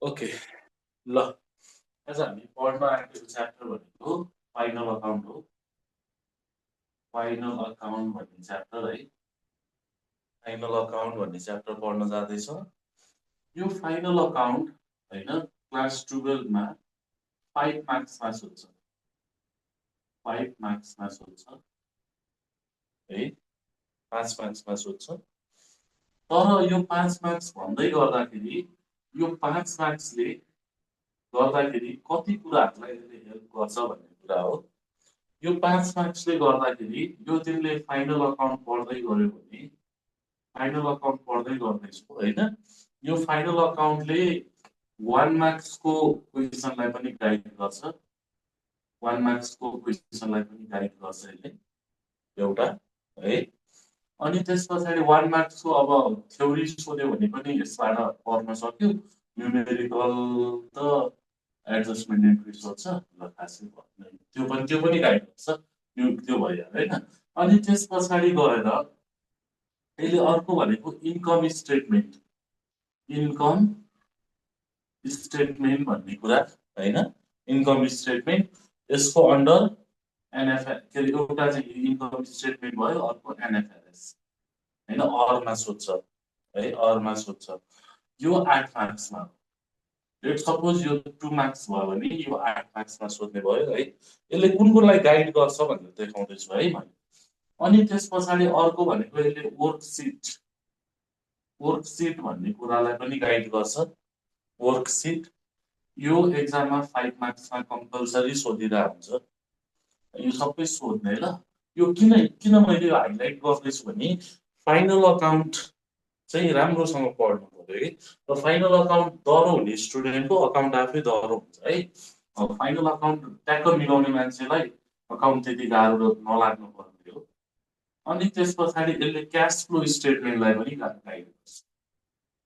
Okay ल आज हामी पढ्न आएको च्याप्टर भनेको फाइनल अकाउन्ट हो। फाइनल अकाउन्ट भन्ने च्याप्टर है, फाइनल अकाउन्ट भन्ने च्याप्टर पढ्न जाँदैछ। यो फाइनल अकाउन्ट हैन क्लास 12 मा 5 मार्क्समा सोध्छ, 5 मार्क्समा सोध्छ है, 5 मार्क्समा सोध्छ। तर यो 5 मार्क्स भन्दै गर्दाखेरि यो 5 मार्क्सले गर्दाखेरि कति कुराहरूलाई यसले हेल्प गर्छ भन्ने कुरा हो। यो 5 मार्क्सले गर्दाखेरि यो तिमीले फाइनल अकाउन्ट पढ्दै गऱ्यो भने, फाइनल अकाउन्ट पढ्दै गर्दैछौ हैन, यो फाइनल अकाउन्टले 1 मार्क्सको क्वेसनलाई पनि गाइड गर्छ, 1 मार्क्सको क्वेसनलाई पनि गाइड गर्छ यसले एउटा है। अनि त्यसपछि 1 मार्क्सको अब थ्योरी सोध्यो भने पनि यसबाट पढ्न सक्यो। न्युमेरिकल त एडजस्टमेन्ट एन्ट्री सोध्छ ल, खासै त्यो पनि गाइड गर्छ, त्यो भयो हैन। अनि त्यसपछि गएर यसले अर्को भनेको इन्कम स्टेटमेन्ट, इन्कम स्टेटमेन्ट भन्ने कुरा हैन। इन्कम स्टेटमेन्ट यसको अन्डर एनएफआर एउटा चाहिँ इन्कम स्टेटमेन्ट भयो, अर्को एनएफआरएस हैन, अरमा सोध्छ है, अरमा सोध्छ। यो 8 मार्क्समा हो। लेट सपोज यो 2 मार्क्स भयो भने यो 8 मार्क्समा सोध्ने भयो है। यसले कुनकोलाई गाइड गर्छ भनेर देखाउँदैछु है मैले। अनि त्यसपछि अर्को भनेको यसले वर्कसिट भन्ने कुरालाई पनि गाइड गर्छ। वर्कसिट यो एक्जाममा 5 मार्क्समा कम्पलसरी सोधिरा हुन्छ, यो सबै सोध्ने ल। यो किन मैले हाइलाइट गर्दैछु भने फाइनल अकाउन्ट चाहिँ राम्रोसँग पढ्नु पर्यो है। र फाइनल अकाउन्ट डह्रो हुने स्टुडेन्टको अकाउन्ट आफै डह्रो हुन्छ है। फाइनल अकाउन्ट ट्याक्क मिलाउने मान्छेलाई अकाउन्ट त्यति गाह्रो नलाग्नु पर्ने हो। अनि त्यसपछि यसले क्यास फ्लो स्टेटमेन्टलाई पनि गाइड गर्छ।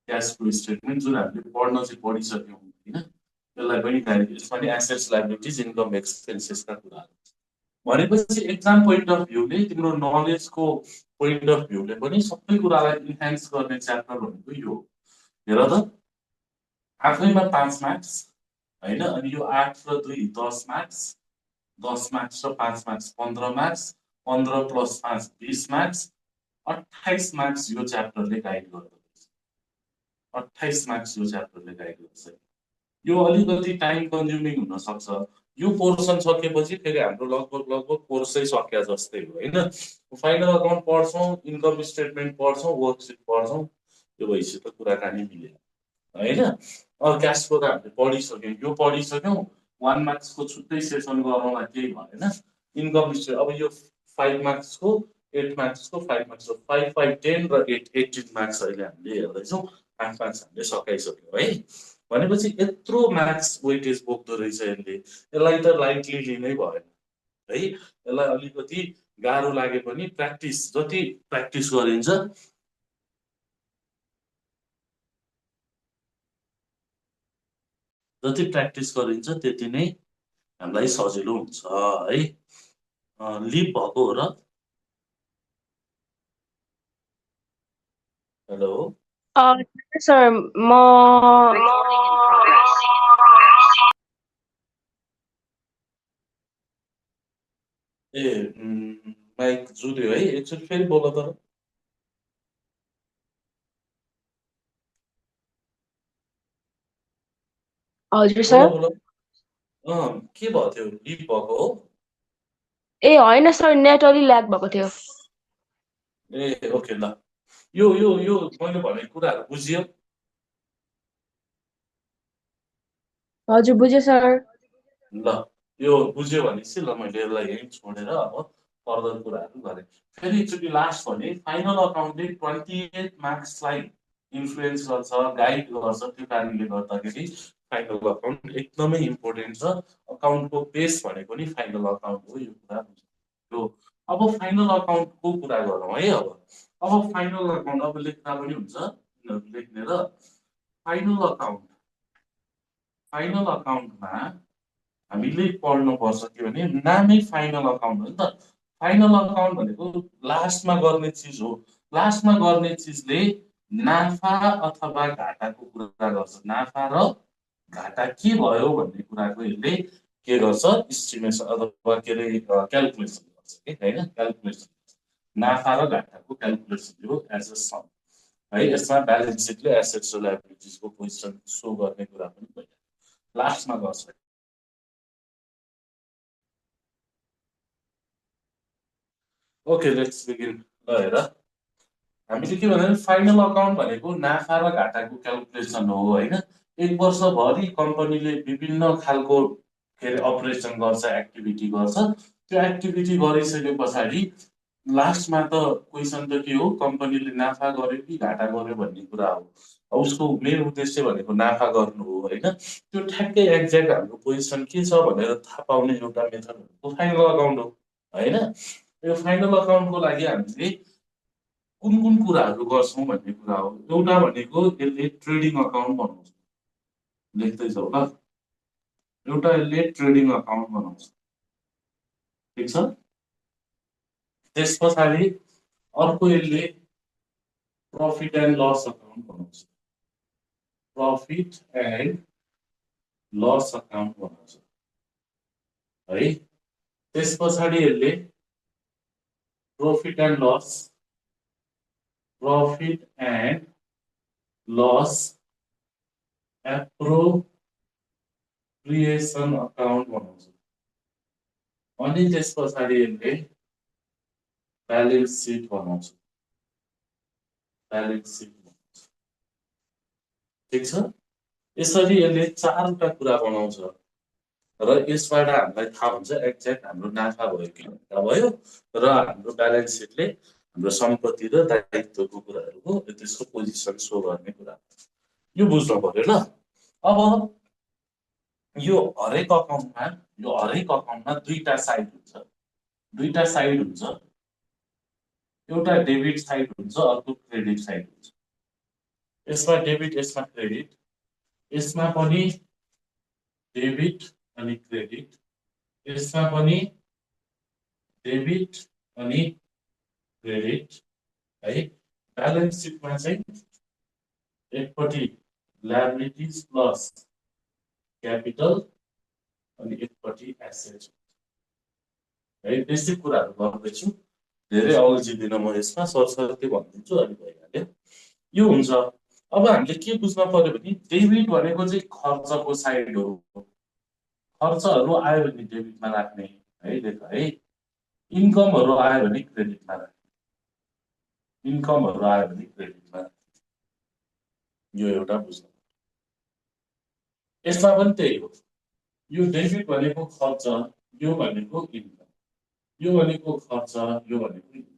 क्यास फ्लो स्टेटमेन्ट जुन हामीले पढ्न चाहिँ पढिसक्यौँ होइन, त्यसलाई पनि गाइड गर्छ। यसमा एसेट्स लायबिलिटिज इन्कम एक्सपेन्सेसका कुराहरू भनेपछि एक्जाम पोइन्ट अफ भ्यूले, तिम्रो नलेजको पोइन्ट अफ भ्यूले पनि सबै कुरालाई इन्हान्स गर्ने च्याप्टर भनेको यो। हेर त, आफैमा 5 मार्क्स हैन, अनि यो 8 र 2 10 मार्क्स, 10 मार्क्स र 5 मार्क्स 15 मार्क्स, 15 + 5 20 मार्क्स, 28 मार्क्स यो च्याप्टरले गाइड गर्छ। 28 मार्क्स यो च्याप्टरले गाइड गर्छ। यो अलिकति टाइम कन्ज्युमिङ हुन सक्छ। यो पोर्सन सकेपछि फेरि हाम्रो लगभग कोर्सै सक्या जस्तै हो हैन। फाइनल अकाउन्ट पढ्छौँ, इन्कम स्टेटमेन्ट पढ्छौँ, वर्कसिट पढ्छौँ, यो भइसक्यो त कुराकानी मिल्यो हैन। क्यास फ्लो त हामीले पढिसक्यौँ, यो पढिसक्यौँ। 1 मार्क्सको छुट्टै सेसन गरौँला, केही भएन। इन्कम स्टेट अब यो 5 मार्क्सको 8 मार्क्सको 5 मार्क्सको 5 5 10 र 8 18 मार्क्स अहिले हामीले हेर्दैछौँ। 8 मार्क्स हामीले सकाइसक्यौँ है। भनेपछि यत्रो मार्क्स वेटेज बोक्दो रहेछ यसले। यसलाई त लाइटली लिनै भएन है। यसलाई अलिकति गाह्रो लागे पनि प्र्याक्टिस, जति प्र्याक्टिस गरिन्छ त्यति नै हामीलाई सजिलो हुन्छ है। लिप भएको हो र? हेलो सर, म ए माइक जुर्यो है, एकचोटि फेरि बोल त। हजुर सर। बोल के भएको थियो? लिप भएको हो? ए होइन सर, नेट अलि ल्याग भएको थियो। ए ओके ल, यो मैले भनेको कुराहरू बुझियो? हजुर बुझेँ सर। ल यो बुझ्यो भनेपछि ल मैले यसलाई यहीँ छोडेर अब फर्दर कुराहरू गरेँ। फेरि एकचोटि लास्ट भने फाइनल अकाउन्टले 28 मार्क्सलाई इन्फ्लुएन्स गर्छ, गाइड गर्छ। त्यो कारणले गर्दाखेरि फाइनल अकाउन्ट एकदमै इम्पोर्टेन्ट छ। अकाउन्टको बेस भनेको नि फाइनल अकाउन्ट हो, यो कुरा बुझ्नु। अब फाइनल अकाउन्टको कुरा गरौँ है। अब फाइनल अकाउन्ट अब लेख्दा पनि हुन्छ, लेख्ने र फाइनल अकाउन्टमा हामीले पढ्नुपर्छ के भने नामै फाइनल अकाउन्ट हो नि त। फाइनल अकाउन्ट भनेको लास्टमा गर्ने चिज हो। लास्टमा गर्ने चिजले नाफा अथवा घाटाको कुरा गर्छ। नाफा र घाटा के भयो भन्ने कुराको यसले के गर्छ, इस्टिमेसन अथवा के अरे क्यालकुलेसन गर्छ कि होइन, क्यालकुलेसन। नाफा र घाटाको क्यालकुलेसन हो एज अ सम है। यसमा ब्यालेन्स सिटले एसेट्स र लायबिलिटिजको पोजिसन सो गर्ने कुरा पनि पहिला लास्टमा गर्छ। Okay let's begin. ल हेर, हामीले के भन्दा फाइनल अकाउन्ट भनेको नाफा र घाटाको क्यालकुलेसन हो होइन। एक वर्षभरि कम्पनीले विभिन्न खालको के अरे अपरेसन गर्छ, एक्टिभिटी गर्छ। त्यो एक्टिभिटी गरिसके पछाडि लास्टमा त क्वेसन त के हो, कम्पनीले नाफा गर्यो कि घाटा गर्यो भन्ने कुरा हो। उसको मेन उद्देश्य भनेको नाफा गर्नु हो होइन। त्यो ठ्याक्कै एक्ज्याक्ट हाम्रो पोजिसन के छ भनेर थाहा पाउने एउटा मेथड भनेको फाइनल अकाउन्ट हो होइन। यो फाइनल अकाउन्टको लागि हामीले कुन कुन कुराहरू गर्छौँ भन्ने कुरा हो। एउटा भनेको यसले ट्रेडिङ अकाउन्ट बनाउँछ, लेख्दैछौ ल। एउटा यसले ट्रेडिङ अकाउन्ट बनाउँछ, ठिक छ। त्यस पछाडि अर्को यसले प्रफिट एन्ड लस अकाउन्ट बनाउँछ, प्रफिट एन्ड लस अकाउन्ट बनाउँछ है। त्यस पछाडि यसले profit and loss, profit and loss appropriation account बनाउँछ। अनि त्यस पछाडि यसले ब्यालेन्स सिट बनाउँछ, ब्यालेन्स सिट बनाउँछ, ठिक छ। यसरी यसले चारवटा कुरा बनाउँछ र यसबाट हामीलाई थाहा हुन्छ एक्ज्याक्ट हाम्रो नाफा भयो कि घाटा भयो, र हाम्रो ब्यालेन्स सिटले हाम्रो सम्पत्ति र दायित्वको कुराहरूको त्यसको पोजिसन सो गर्ने कुरा, यो बुझ्नु पर्यो ल। अब यो हरेक अकाउन्टमा दुईटा साइड हुन्छ, दुईटा साइड हुन्छ। एउटा डेबिट साइड हुन्छ, अर्को क्रेडिट साइड हुन्छ। यसमा डेबिट, यसमा क्रेडिट, यसमा पनि डेबिट अनि क्रेडिट, यसमा पनि डेबिट अनि क्रेडिट है। ब्यालेन्स सिटमा चाहिँ एकपट्टि लायबिलिटिज प्लस क्यापिटल अनि एकपट्टि एसेट है। बेसिक कुराहरू गर्दैछु, धेरै अल्झिदिनँ म यसमा, सरसर्ती भनिदिन्छु अनि भइहाल्यो। यो हुन्छ। अब हामीले के बुझ्न पर्यो भने डेबिट भनेको चाहिँ खर्चको साइड हो। खर्चहरू आयो भने डेबिटमा राख्ने है, लेख है। इन्कमहरू आयो भने क्रेडिटमा राख्ने, इन्कमहरू आयो भने क्रेडिटमा राख्ने, यो एउटा बुझ्नु। यसमा पनि त्यही हो, यो डेबिट भनेको खर्च, यो भनेको इन्कम, यो भनेको खर्च, यो भनेको इन्कम।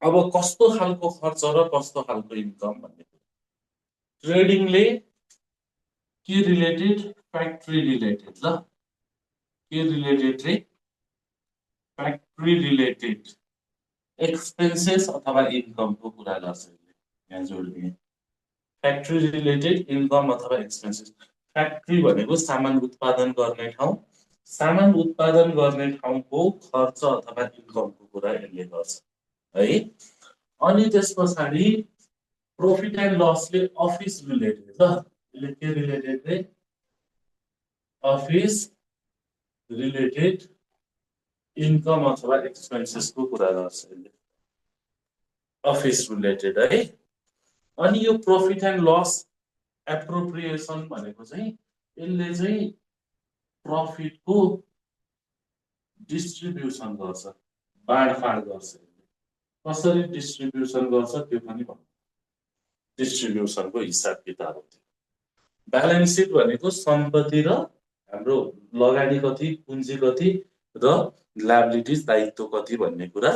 अब कस्तो खालको खर्च र कस्तो खालको इन्कम भन्ने ट्रेडिङले के रिलेटेड, फ्याक्ट्री रिलेटेड ल, के रिलेटेड रे, फ्याक्ट्री रिलेटेड एक्सपेन्सेस अथवा इन्कमको कुरा गर्छ यहाँ जोडिने। फ्याक्ट्री रिलेटेड इन्कम अथवा एक्सपेन्सेस। फ्याक्ट्री भनेको सामान उत्पादन गर्ने ठाउँ, सामान उत्पादन गर्ने ठाउँको खर्च अथवा इन्कमको कुरा यसले गर्छ है। अनि त्यस पछाडि प्रफिट एन्ड लसले अफिस रिलेटेड ल, यसले के रिलेटेड रे, अफिस रिलेटेड इन्कम अथवा एक्सपेन्सेसको कुरा गर्छ यसले, अफिस रिलेटेड है। अनि यो प्रफिट एन्ड लस एप्रोप्रिएसन भनेको चाहिँ यसले चाहिँ प्रफिटको डिस्ट्रिब्युसन गर्छ, बाँडफाँड गर्छ। कसरी डिस्ट्रिब्युसन गर्छ त्यो पनि भन्नु, डिस्ट्रिब्युसनको हिसाब किताब हो। ब्यालेन्स सिट भनेको सम्पत्ति र हाम्रो लगानी कति, पुँजी कति र लायबिलिटिज दायित्व कति भन्ने कुरा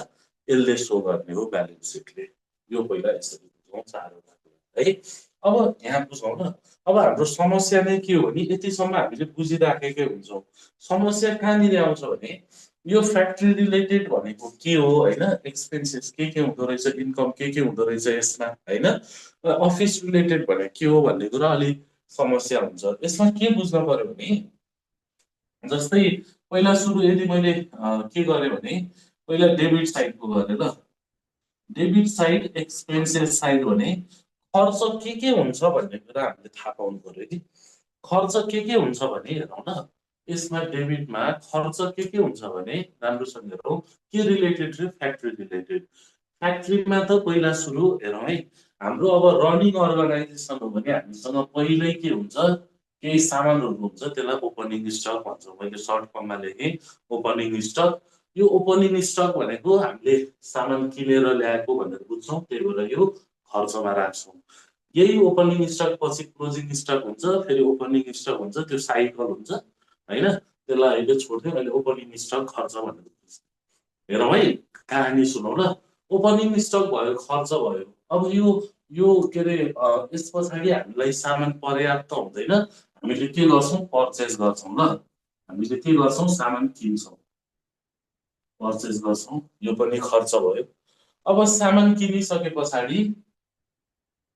यसले सो गर्ने हो ब्यालेन्स सिटले। यो पहिला यसरी बुझौँ चारवटा कुरा है। अब यहाँ बुझौँ न, अब हाम्रो समस्या नै के हो भने यतिसम्म हामीले बुझिराखेकै हुन्छौँ। समस्या कहाँनिर आउँछ भने यो फ्याक्ट्री रिलेटेड भनेको के हो होइन, एक्सपेन्सेस के हुँदो रहेछ, इन्कम के हुँदो रहेछ यसमा होइन। अफिस रिलेटेड भने के हो भन्ने कुरा अलिक समस्या हुन्छ। यसमा के बुझ्न पर्यो भने जस्तै पहिला सुरु यदि मैले के गरेँ भने पहिला डेबिट साइडको गरेँ ल, डेबिट साइड एक्सपेन्सेस साइड भने खर्च के हुन्छ भन्ने कुरा हामीले थाहा पाउनु पर्यो कि खर्च के हुन्छ भने हेरौँ न यसमा डेबिटमा खर्च के हुन्छ भने राम्रोसँग हेरौँ के रिलेटेड रे फ्याक्ट्री रिलेटेड फ्याक्ट्रीमा त पहिला सुरु हेरौँ है हाम्रो अब रनिङ अर्गनाइजेसन हो भने हामीसँग पहिल्यै के हुन्छ केही सामानहरू हुन्छ त्यसलाई ओपनिङ स्टक भन्छौँ मैले सर्ट फर्ममा लेखेँ ओपनिङ स्टक यो ओपनिङ स्टक भनेको हामीले सामान किनेर ल्याएको भनेर बुझ्छौँ त्यही भएर यो खर्चमा राख्छौँ यही ओपनिङ स्टक पछि क्लोजिङ स्टक हुन्छ फेरि ओपनिङ स्टक हुन्छ त्यो साइकल हुन्छ होइन त्यसलाई अहिले छोडिदियो अहिले ओपनिङ स्टक खर्च भनेर बुझ्छौँ हेरौँ है कहानी सुनौ ल ओपनिङ स्टक भयो खर्च भयो अब यो के अरे यस पछाडि हामीलाई सामान पर्याप्त हुँदैन हामीले के गर्छौँ पर्चेस गर्छौँ ल हामीले के गर्छौँ सामान किन्छौँ पर्चेस गर्छौँ यो पनि खर्च भयो अब सामान किनिसके पछाडि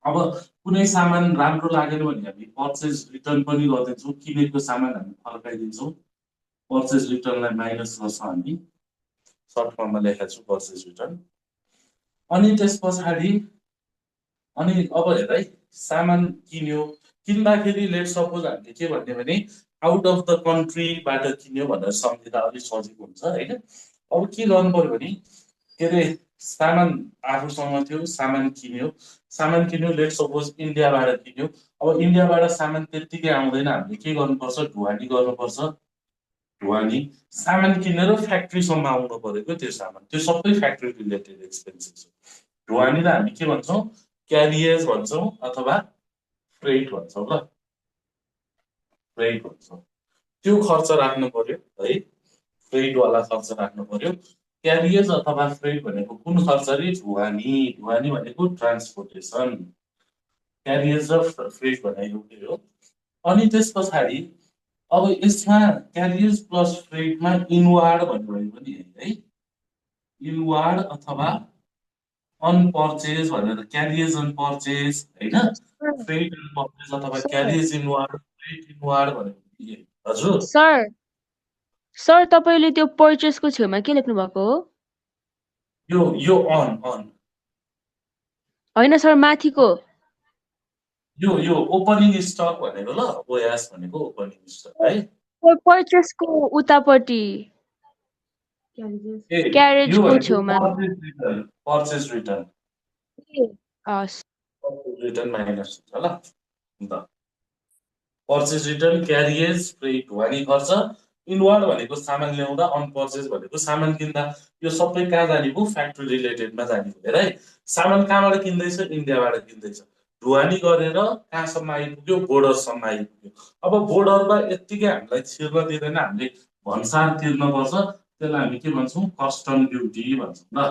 अब कुनै सामान राम्रो लागेन भने हामी पर्चेस रिटर्न पनि गरिदिन्छौँ किनेको सामान हामी फर्काइदिन्छौँ पर्चेस रिटर्नलाई माइनस गर्छौँ हामी सर्ट फर्ममा लेखेको छु पर्चेस रिटर्न अनि त्यस पछाडि अनि अब हेर है सामान किन्यो किन्दाखेरि लेट सपोज हामीले के भन्यो भने आउट अफ द कन्ट्रीबाट किन्यो भनेर सम्झिँदा अलिक सजिलो हुन्छ होइन अब के गर्नु पर्यो भने के अरे सामान आफूसँग थियो सामान किन्यो लेट सपोज इन्डियाबाट किन्यो अब इन्डियाबाट सामान त्यत्तिकै आउँदैन हामीले के गर्नुपर्छ ढुवानी गर्नुपर्छ ढुवानी सामान किनेर फ्याक्ट्रीसम्म आउनु परेको त्यो सामान त्यो सबै फ्याक्ट्री रिलेटेड एक्सपेन्सेस हो ढुवानीलाई हामी के भन्छौँ क्यारियर्स भन्छौँ अथवा फ्रेट भन्छौँ ल फ्रेट भन्छौँ त्यो खर्च राख्नु पर्यो है फ्रेटवाला खर्च राख्नु पर्यो क्यारियर्स अथवा फ्रेट भनेको कुन खर्च रे ढुवानी ढुवानी भनेको ट्रान्सपोर्टेसन क्यारियर्स र फ्रेट भनेको एउटै हो अनि त्यस पछाडि अब यसमा क्यारियर्स प्लस फ्रेटमा इनवार्ड भन्नु पनि है इनवार्ड अथवा अनपर्चेज भनेर क्यारियर्स अनपर्चेज होइन फ्रेट अनपर्चेज अथवा सर क्यारियर्स इनवार्ड फ्रेट इनवार्ड भनेको हजुर सर सर तपाईँले त्यो पर्चेसको छेउमा के लेख्नु भएको हो यो अन अन होइन सर माथिको यो ओपनिङ स्टक भनेको ल ओएस भनेको ओपनिङ स्टक है पर्चेसको उतापट्टि ए यो क्यारेजको भनेको छेउमा पर्चेस रिटर्न ए, हस् रिटर्न माइनस हुन्छ ल ल पर्चेस रिटर्न क्यारियर्स फ्रेट ढुवानी खर्च इनवार्ड भनेको सामान ल्याउँदा अनपर्चेस भनेको सामान किन्दा यो सबै कहाँ जाने भयो फ्याक्ट्री रिलेटेडमा जाने भयो हेर है सामान कहाँबाट किन्दैछ इन्डियाबाट किन्दैछ ढुवानी गरेर कहाँसम्म आइपुग्यो बोर्डरसम्म आइपुग्यो अब बोर्डरमा यत्तिकै हामीलाई छिर्न दिँदैन हामीले भन्सार तिर्नुपर्छ त्यसलाई हामी के भन्छौँ कस्टम ड्युटी भन्छौँ ल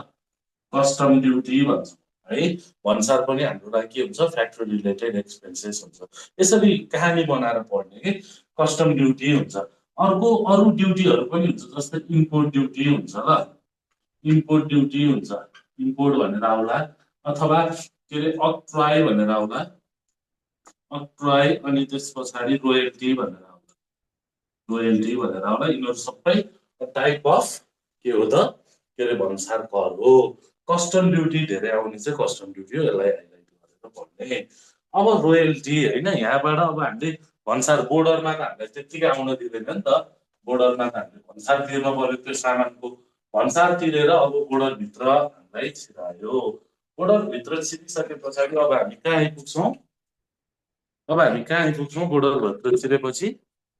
कस्टम ड्युटी भन्छौँ है भन्सार पनि हाम्रो लागि के हुन्छ फ्याक्ट्री रिलेटेड एक्सपेन्सेस हुन्छ यसरी कहानी बनाएर पढ्ने कि कस्टम ड्युटी हुन्छ अर्को अरू ड्युटीहरू पनि हुन्छ जस्तै इम्पोर्ट ड्युटी हुन्छ ल इम्पोर्ट ड्युटी हुन्छ इम्पोर्ट भनेर आउला अथवा के अरे अक्ट्राई भनेर आउला अक्ट्राई अनि त्यस पछाडि रोयल्टी भनेर आउला रोयल्टी भनेर आउला यिनीहरू सबै टाइप अफ के हो त के अरे भन्सार कर हो कस्टम ड्युटी धेरै आउने चाहिँ कस्टम ड्युटी हो यसलाई हाइलाइट गरेर पढ्ने अब रोयल्टी होइन यहाँबाट अब हामीले भन्सार बोर्डरमा त हामीलाई त्यत्तिकै आउन दिँदैन नि त बोर्डरमा त हामीले भन्सार तिर्न पर्यो त्यो सामानको भन्सार तिरेर अब बोर्डरभित्र हामीलाई छिरायो बोर्डरभित्र छिरिसके पछाडि अब हामी कहाँ आइपुग्छौँ अब हामी कहाँ आइपुग्छौँ बोर्डरभित्र छिरेपछि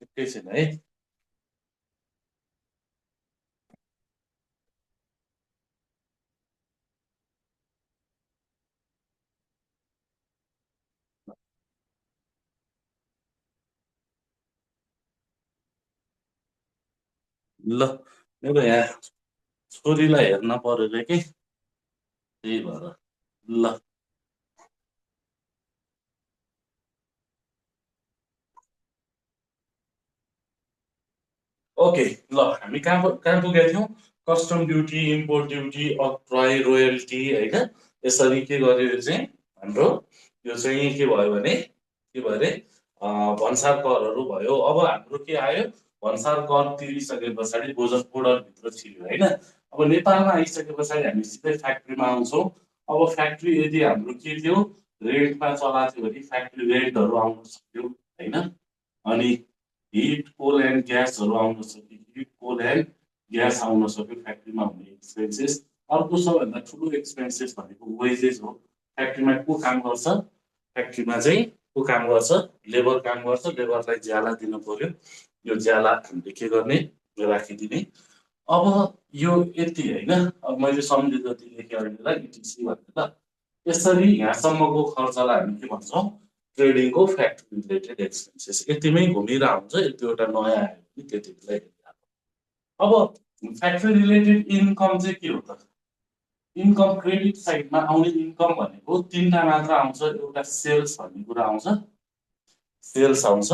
एकैछिन है ल मेरो यहाँ छोरीलाई हेर्न पर्यो रे कि त्यही भएर ल ओके ल हामी कहाँ कहाँ पुगेका थियौँ custom duty import duty octroi royalty होइन यसरी के गर्यो चाहिँ हाम्रो यो चाहिँ के भयो भने के भयो अरे भन्सार करहरू भयो अब हाम्रो के आयो भन्सार कर तिरिसके पछाडि बोर्डरभित्र छिर्यो होइन अब नेपालमा आइसके पछाडि हामी सिधै फ्याक्ट्रीमा आउँछौँ अब फ्याक्ट्री यदि हाम्रो के थियो रेन्टमा चलाएको थियो भने फ्याक्ट्री रेन्टहरू आउन सक्यो होइन अनि हिट कोल एन्ड ग्यासहरू आउन सक्यो हिट कोल एन्ड ग्यास आउन सक्यो फ्याक्ट्रीमा हुने एक्सपेन्सेस अर्को सबभन्दा ठुलो एक्सपेन्सेस भनेको वेजेस हो फ्याक्ट्रीमा को काम गर्छ फ्याक्ट्रीमा चाहिँ को काम गर्छ लेबर काम गर्छ लेबरलाई ज्याला दिनु पर्यो यो ज्याला हामीले के गर्ने राखिदिने अब यो यति होइन अब मैले सम्झे जति लेखेँ अहिलेलाई इटिसी भनेर यसरी यहाँसम्मको खर्चलाई हामी के भन्छौँ ट्रेडिङको फ्याक्ट्री रिलेटेड एक्सपेन्सेस यतिमै घुमिरहेको हुन्छ एक दुईवटा नयाँ आयो भने त्यति बेला अब फ्याक्ट्री रिलेटेड इन्कम चाहिँ के हो त इन्कम क्रेडिट साइडमा आउने इन्कम भनेको तीनटा मात्र आउँछ एउटा सेल्स भन्ने कुरा आउँछ सेल्स आउँछ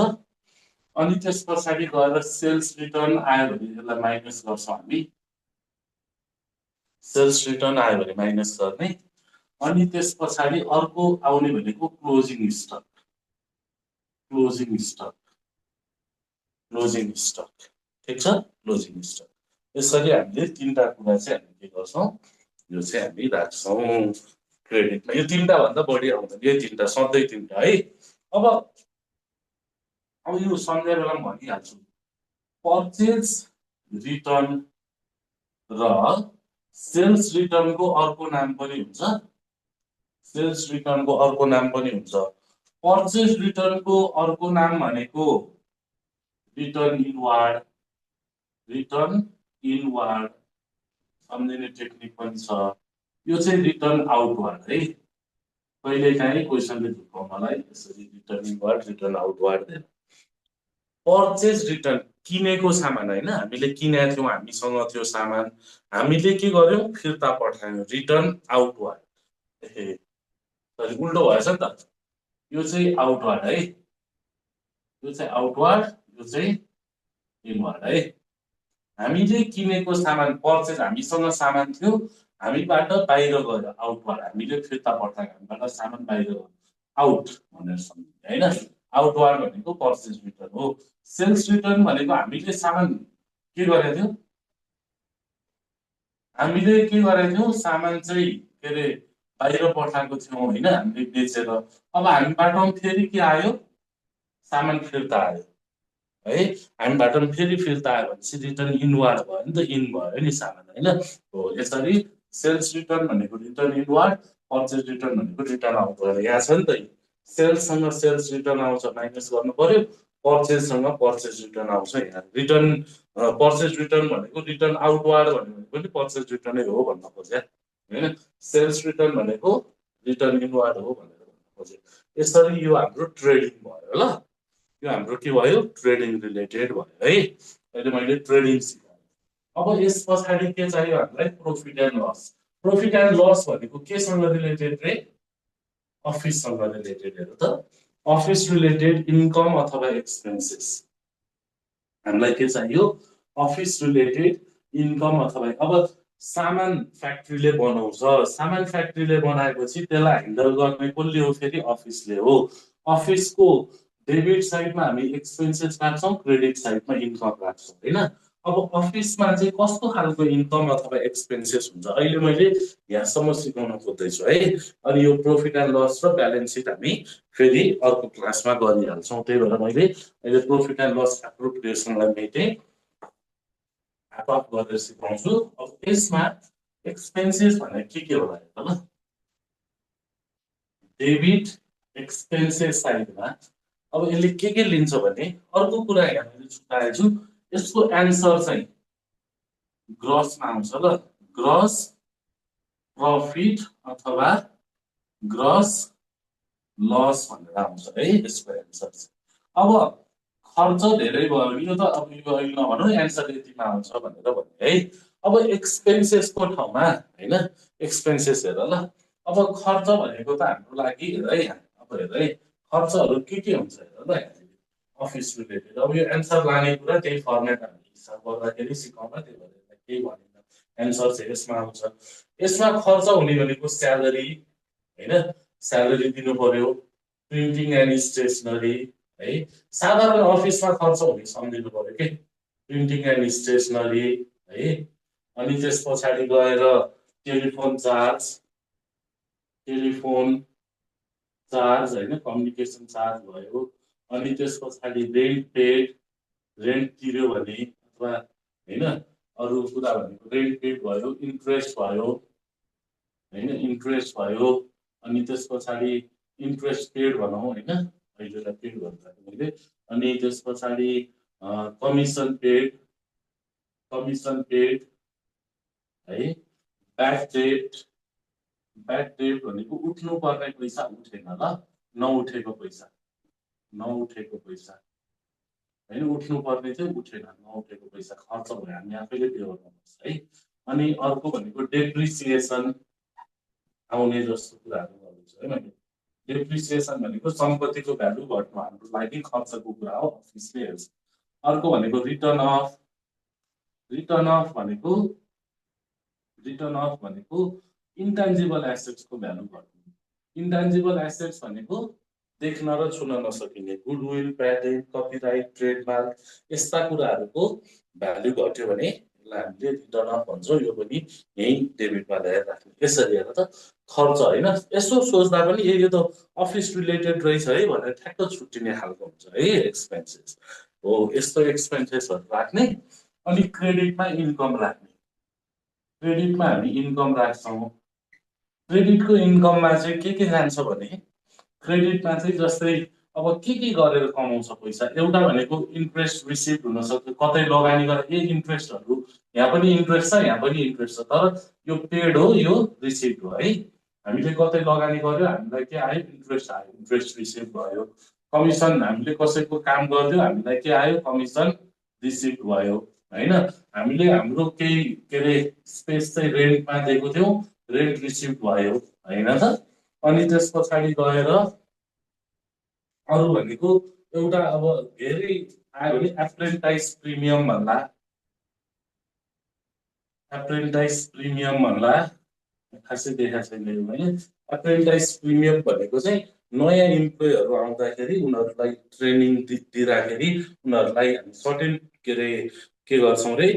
अनि त्यस पछाडि गएर सेल्स रिटर्न आयो भने यसलाई माइनस गर्छौँ हामी सेल्स रिटर्न आयो भने माइनस गर्ने अनि त्यस पछाडि अर्को आउने भनेको closing stock closing stock closing stock ठिक छ क्लोजिङ स्टक यसरी हामीले तीनटा कुरा चाहिँ हामी के गर्छौँ यो चाहिँ हामी राख्छौँ क्रेडिटमा यो तीनटा भन्दा बढी आउँदैन यो तीनटा सधैँ तीनटा है अब यो सन्ध्या बेला भनिहाल्छु पर्चेज रिटर्न र सेल्स रिटर्नको अर्को नाम पनि हुन्छ सेल्स रिटर्नको अर्को नाम पनि हुन्छ पर्चेज रिटर्नको अर्को नाम भनेको रिटर्न इनवार्ड सम्झिने टेक्निक पनि छ यो चाहिँ रिटर्न आउटवार्ड है कहिलेकाहीँ क्वेसनले झुकाउनलाई यसरी रिटर्न इनवार्ड रिटर्न आउटवार्ड दिएर पर्चेज रिटर्न किनेको सामान होइन हामीले किनेका थियौँ हामीसँग त्यो सामान हामीले के गर्यौँ फिर्ता पठायौँ रिटर्न आउटवार्ड सरी उल्टो भएछ नि त यो चाहिँ आउटवार्ड है यो चाहिँ आउटवार्ड यो चाहिँ इनवार्ड है हामीले किनेको सामान पर्चेज हामीसँग सामान थियो हामीबाट बाहिर गयो आउटवार्ड हामीले फिर्ता पठायौँ हामीबाट सामान बाहिर गयो आउट भनेर सम्झिने होइन आउटवार्ड भनेको पर्चेज रिटर्न हो सेल्स रिटर्न भनेको हामीले सामान के गरेका थियौँ हामीले के गरेका थियौँ सामान चाहिँ के अरे बाहिर पठाएको थियौँ होइन हामीले बेचेर अब हामीबाट फेरि के आयो सामान फिर्ता आयो है हामीबाट फेरि फिर्ता आयो भनेपछि रिटर्न इनवार्ड भयो नि त इन भयो नि सामान होइन हो यसरी सेल्स रिटर्न भनेको रिटर्न इनवार्ड पर्चेज रिटर्न भनेको रिटर्न आउटवार्ड यहाँ छ नि त सेल्ससँग सेल्स रिटर्न आउँछ माइनस गर्नु पर्यो पर्चेजसँग पर्चेज रिटर्न आउँछ यहाँ रिटर्न पर्चेज रिटर्न भनेको रिटर्न आउटवार्ड भन्यो भने पनि पर्चेज रिटर्नै हो भन्न खोजे होइन सेल्स रिटर्न भनेको रिटर्न इनवार्ड हो भनेर भन्न खोजे यसरी यो हाम्रो ट्रेडिङ भयो ल यो हाम्रो के भयो ट्रेडिङ रिलेटेड भयो है अहिले मैले ट्रेडिङ सिकाएँ अब यस पछाडि के चाहियो हामीलाई प्रफिट एन्ड लस भनेको केसँग रिलेटेड रे अफिससँग रिलेटेड हेर त अफिस रिलेटेड इन्कम अथवा एक्सपेन्सेस हामीलाई के चाहियो अफिस रिलेटेड इन्कम अथवा अब सामान फ्याक्ट्रीले बनाउँछ सामान फ्याक्ट्रीले बनाएपछि त्यसलाई ह्यान्डल गर्ने कसले हो फेरि अफिसले हो अफिसको डेबिट साइडमा हामी एक्सपेन्सेस राख्छौँ क्रेडिट साइडमा इन्कम राख्छौँ होइन अब अफिसमा चाहिँ कस्तो खालको इन्कम अथवा एक्सपेन्सेस हुन्छ अहिले मैले यहाँसम्म सिकाउन खोज्दैछु है अनि यो प्रफिट एन्ड लस र ब्यालेन्स सिट हामी फेरि अर्को क्लासमा गरिहाल्छौँ त्यही भएर मैले अहिले प्रफिट एन्ड लस एप्रोप्रिएसनलाई मेटेँ एप्रोप गरेर सिकाउँछु अब यसमा एक्सपेन्सेस भनेको के होला त ल डेबिट एक्सपेन्सेस साइडमा अब यसले के लिन्छ भने अर्को कुरा यहाँ मैले छुटाएछु यसको एन्सर चाहिँ ग्रसमा आउँछ ल ग्रस प्रफिट अथवा ग्रस लस भनेर आउँछ है यसको एन्सर चाहिँ अब खर्च धेरै भयो भने यो त अब यो अहिले नभनौँ एन्सर यतिमा आउँछ भनेर भने है अब एक्सपेन्सेसको ठाउँमा होइन एक्सपेन्सेस हेर ल अब खर्च भनेको त हाम्रो लागि हेर है अब हेर है खर्चहरू के हुन्छ हेर ल अफिस रिलेटेड अब यो एन्सर लाने कुरा त्यही फर्मेट हामीले हिसाब गर्दाखेरि सिकाउन त्यही भएर केही भनेन एन्सर चाहिँ यसमा आउँछ यसमा खर्च हुने भनेको स्यालेरी होइन स्यालेरी दिनु पर्यो प्रिन्टिङ एन्ड स्टेसनरी है साधारण अफिसमा खर्च हुने सम्झिनु पर्यो के प्रिन्टिङ एन्ड स्टेसनरी है अनि त्यस पछाडि गएर टेलिफोन चार्ज टेलिफोन चार्ज होइन, कम्युनिकेसन चार्ज भयो, अनि त्यस पछाडि रेन्ट पेड, रेन्ट तिर्यो भने अथवा होइन अरू कुरा भनेको रेन्ट पेड भयो, इन्ट्रेस्ट भयो होइन, इन्ट्रेस्ट भयो, अनि त्यस पछाडि इन्ट्रेस्ट पेड भनौँ होइन, अहिलेलाई पेड भन्दा मैले, अनि त्यस पछाडि कमिसन पेड है, ब्याड डेट भनेको उठ्नु पर्ने पैसा उठेन ल, नउठेको पैसा होइन, उठ्नु पर्ने चाहिँ उठेन, नउठेको पैसा खर्च भयो, हामी आफैले पे गर्नुपर्छ है। अनि अर्को भनेको डेप्रिसिएसन आउने जस्तो कुराहरू गर्दैछु है मैले। डेप्रिसिएसन भनेको सम्पत्तिको भ्यालु घट्नु हाम्रो लागि खर्चको कुरा हो, अफिसले हेर्छ। अर्को भनेको रिटर्न अफ भनेको इन्टेन्जिबल एसेट्सको भ्यालु घट्नु। इन्टेन्जिबल एसेट्स भनेको देख्न र छुन नसकिने गुडविल, प्याटेन्ट, कपिराइट, ट्रेडमार्क यस्ता कुराहरूको भ्यालु घट्यो भने यसलाई हामीले रिटर्न अफ भन्छौँ। यो पनि यही डेबिटमा ल्याएर राख्ने। यसरी हेर त खर्च होइन, यसो सोच्दा पनि यो त अफिस रिलेटेड रहेछ है भनेर ठ्याक्क छुट्टिने खालको हुन्छ है एक्सपेन्सेस हो। यस्तो एक्सपेन्सेसहरू राख्ने। अनि क्रेडिटमा इन्कम राख्ने। क्रेडिटमा हामी इन्कम राख्छौँ। क्रेडिटको इन्कममा चाहिँ के जान्छ भने क्रेडिटमा चाहिँ जस्तै अब के गरेर कमाउँछ पैसा, एउटा भनेको इन्ट्रेस्ट रिसिभ हुनसक्छ, कतै लगानी गरेर इन्ट्रेस्टहरू, यहाँ पनि इन्ट्रेस्ट छ, यहाँ पनि इन्ट्रेस्ट छ, तर यो पेड हो, यो रिसिभ हो है। हामीले कतै लगानी गर्यो, हामीलाई के आयो, इन्ट्रेस्ट आयो, इन्ट्रेस्ट रिसिभ भयो। कमिसन हामीले कसैको काम गरिदियो, हामीलाई के आयो, कमिसन रिसिभ भयो होइन। हामीले हाम्रो केही के अरे स्पेस चाहिँ रेन्टमा दिएको थियौँ, रेन्ट रिसिभ भयो होइन त। अनि त्यस पछाडि गएर अरू भनेको एउटा अब धेरै आयो भने एप्रेन्टाइज प्रिमियम भन्ला, खासै देखाएको छैन यो होइन। एप्रेन्टाइज प्रिमियम भनेको चाहिँ नयाँ इम्प्लोइहरू आउँदाखेरि उनीहरूलाई ट्रेनिङ दिँदाखेरि उनीहरूलाई हामी सर्टेन के गर्छौँ रे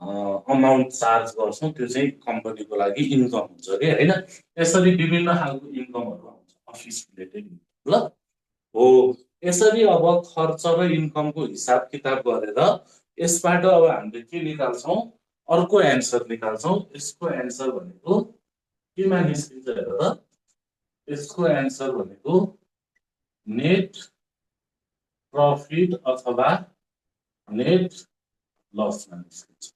अमाउन्ट चार्ज गर्छौँ, त्यो चाहिँ कम्पनीको लागि इन्कम हुन्छ कि होइन। यसरी विभिन्न खालको इन्कमहरू आउँछ अफिस रिलेटेड ल हो। यसरी अब खर्च र इन्कमको हिसाब किताब गरेर यसबाट अब हामीले के निकाल्छौँ, अर्को एन्सर निकाल्छौँ। यसको एन्सर भनेको केमा निस्किन्छ हेर त, यसको एन्सर भनेको नेट प्रफिट अथवा नेट लसमा निस्किन्छ।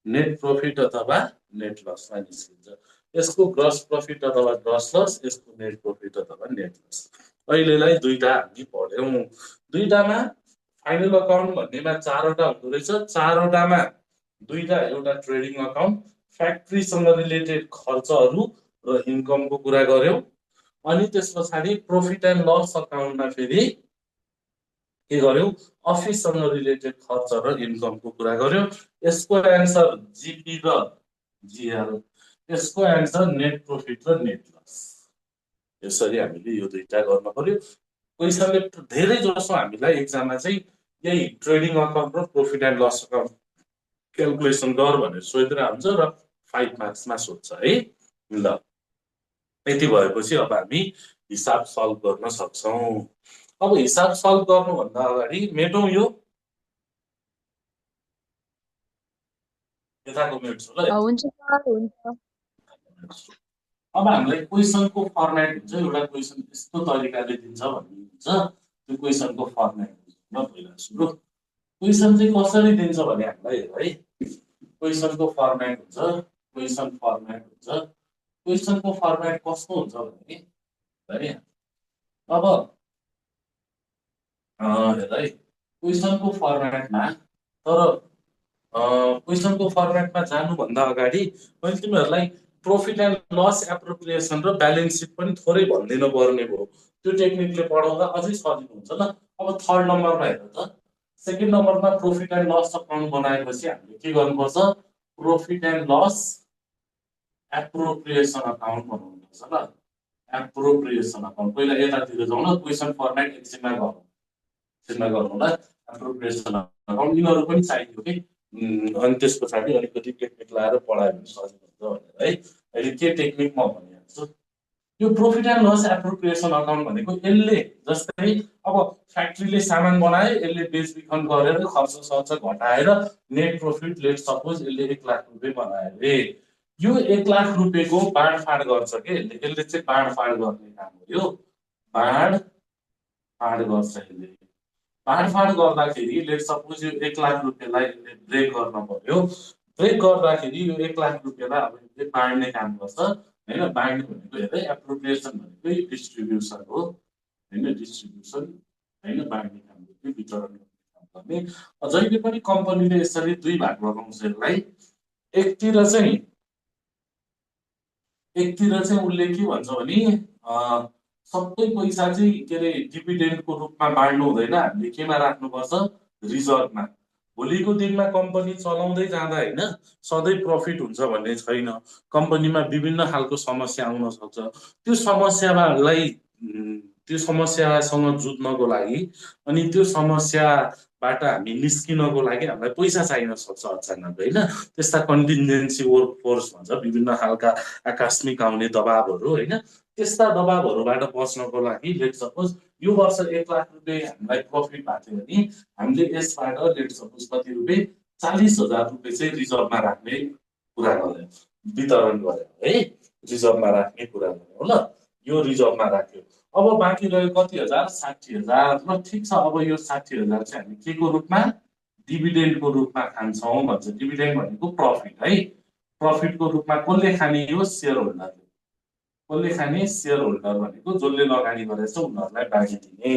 नेट प्रफिट अथवा नेट लसमा निस्किन्छ। यसको ग्रस प्रफिट अथवा ग्रस लस, यसको नेट प्रफिट अथवा नेट लस। अहिलेलाई दुईटा हामी पढ्यौँ। दुईटामा फाइनल अकाउन्ट भन्नेमा चारवटा हुँदो रहेछ, चारवटामा दुईटा, एउटा ट्रेडिङ अकाउन्ट, फ्याक्ट्रीसँग रिलेटेड खर्चहरू र इन्कमको कुरा गर्यौँ। अनि त्यस पछाडि प्रफिट एन्ड लस अकाउन्टमा फेरि के गर्यौँ, अफिससँग रिलेटेड खर्च र इन्कमको कुरा गर्यौँ। यसको एन्सर जिपी र जिएल, यसको एन्सर नेट प्रफिट र नेट लस। यसरी हामीले यो दुईटा गर्न पर्यो। क्वेसनले धेरै जसो हामीलाई एक्जाममा चाहिँ यही ट्रेडिङ अकाउन्ट र profit and loss account calculation गर भनेर सोधिरहेको हुन्छ र 5 मार्क्समा सोध्छ है ल। यति भएपछि अब हामी हिसाब सल्भ गर्न सक्छौँ। अब हिसाब सल्भ गर्नुभन्दा अगाडि मेटौँ यो यताको मेट्छु ल। हुन्छ सर, हुन्छ। अब हामीलाई क्वेसनको फर्मेट हुन्छ, एउटा क्वेसन यस्तो तरिकाले दिन्छ भन्ने हुन्छ, त्यो क्वेसनको फर्मेट हुन्छ। पहिला सुरु क्वेसन चाहिँ कसरी दिन्छ भने हामीलाई है क्वेसनको फर्मेट हुन्छ, क्वेसन फर्मेट हुन्छ। क्वेसनको फर्मेट कस्तो हुन्छ भने है अब हेर है क्वेसनको फर्मेटमा, तर क्वेसनको फर्मेटमा जानुभन्दा अगाडि मैले तिमीहरूलाई प्रफिट एन्ड लस एप्रोप्रिएसन र ब्यालेन्स सिट पनि थोरै भनिदिनु पर्ने भयो। त्यो टेक्निकले पढाउँदा अझै सजिलो हुन्छ ल। अब थर्ड नम्बरमा हेर त, सेकेन्ड नम्बरमा प्रफिट एन्ड लस अकाउन्ट बनाएपछि हामीले के गर्नुपर्छ, profit and loss appropriation account बनाउनुपर्छ ल। एप्रोप्रिएसन अकाउन्ट पहिला यतातिर जाउँ ल, क्वेसन फर्मेट एकछिनमा गरौँ ल। एप्रोप्रिएसन अकाउन्ट यिनीहरू पनि चाहियो कि, अनि त्यस पछाडि अलिकति टेक्निक लाएर पढायो भने सजिलो हुन्छ भनेर है। अहिले के टेक्निक म भनिहाल्छु। यो profit and loss appropriation account भनेको यसले जस्तै अब फ्याक्ट्रीले सामान बनायो, यसले बेचबिखन गरेर खर्च सर्च घटाएर नेट प्रॉफिट लेट सपोज यसले 1 लाख रुपियाँ बनायो रे, यो 1 लाख रुपियाँको बाँडफाँड गर्छ के यसले चाहिँ बाँडफाँड गर्ने काम हो यो बाँडफाँड गर्छ यसले। बाँडफाँड गर्दाखेरि लेट सपोज यो 1 लाख रुपियाँलाई यसले ब्रेक गर्न पर्यो, ब्रेक गर्दाखेरि यो 1 लाख रुपियाँलाई अब यसले बाँड्ने काम गर्छ हैन। बाँड्ने भनेको हेर्दै एप्रोप्रिएसन भनेको डिस्ट्रिब्युसन हो हैन, डिस्ट्रिब्युसन हैन, बाँड्ने काम गर्ने वितरण गर्ने काम गर्ने। जहिले पनि कम्पनीले यसरी दुई भाग लगाउँछ यसलाई। एकतिर चाहिँ उसले के भन्छ भने सबै पैसा चाहिँ के अरे डिभिडेन्डको रूपमा बाँड्नु हुँदैन, हामीले केमा राख्नुपर्छ, रिजर्भमा। भोलिको दिनमा कम्पनी चलाउँदै जाँदा होइन सधैँ प्रफिट हुन्छ भन्ने छैन, कम्पनीमा विभिन्न खालको समस्या आउन सक्छ। त्यो समस्यासँग जुझ्नको लागि अनि त्यो समस्याबाट हामी निस्किनको लागि हामीलाई पैसा चाहिन सक्छ अचानक होइन। त्यस्ता कन्टिन्जेन्सी वर्क फोर्स भन्छ, विभिन्न खालका आकस्मिक आउने दबावहरू होइन। त्यस्ता दबावहरूबाट बच्नको लागि लेट सपोज यो वर्ष 1 लाख रुपियाँ हामीलाई प्रफिट भएको थियो भने हामीले यसबाट लेट सपोज कति रुपियाँ 40,000 रुपियाँ चाहिँ रिजर्भमा राख्ने कुरा गर्यो, वितरण गर्यो है, रिजर्भमा राख्ने कुरा गर्यो ल। यो रिजर्भमा राख्यो, अब बाँकी रह्यो कति हजार, 60,000 ल। ठिक छ, अब यो 60,000 चाहिँ हामी के को रूपमा, डिभिडेन्डको रूपमा खान्छौँ भन्छ। डिभिडेन्ड भनेको प्रफिट है, प्रफिटको रूपमा कसले खाने, यो सेयर होल्डरले। कसले खाने, सेयर होल्डर भनेको जसले लगानी गरेछ उनीहरूलाई बाँडिदिने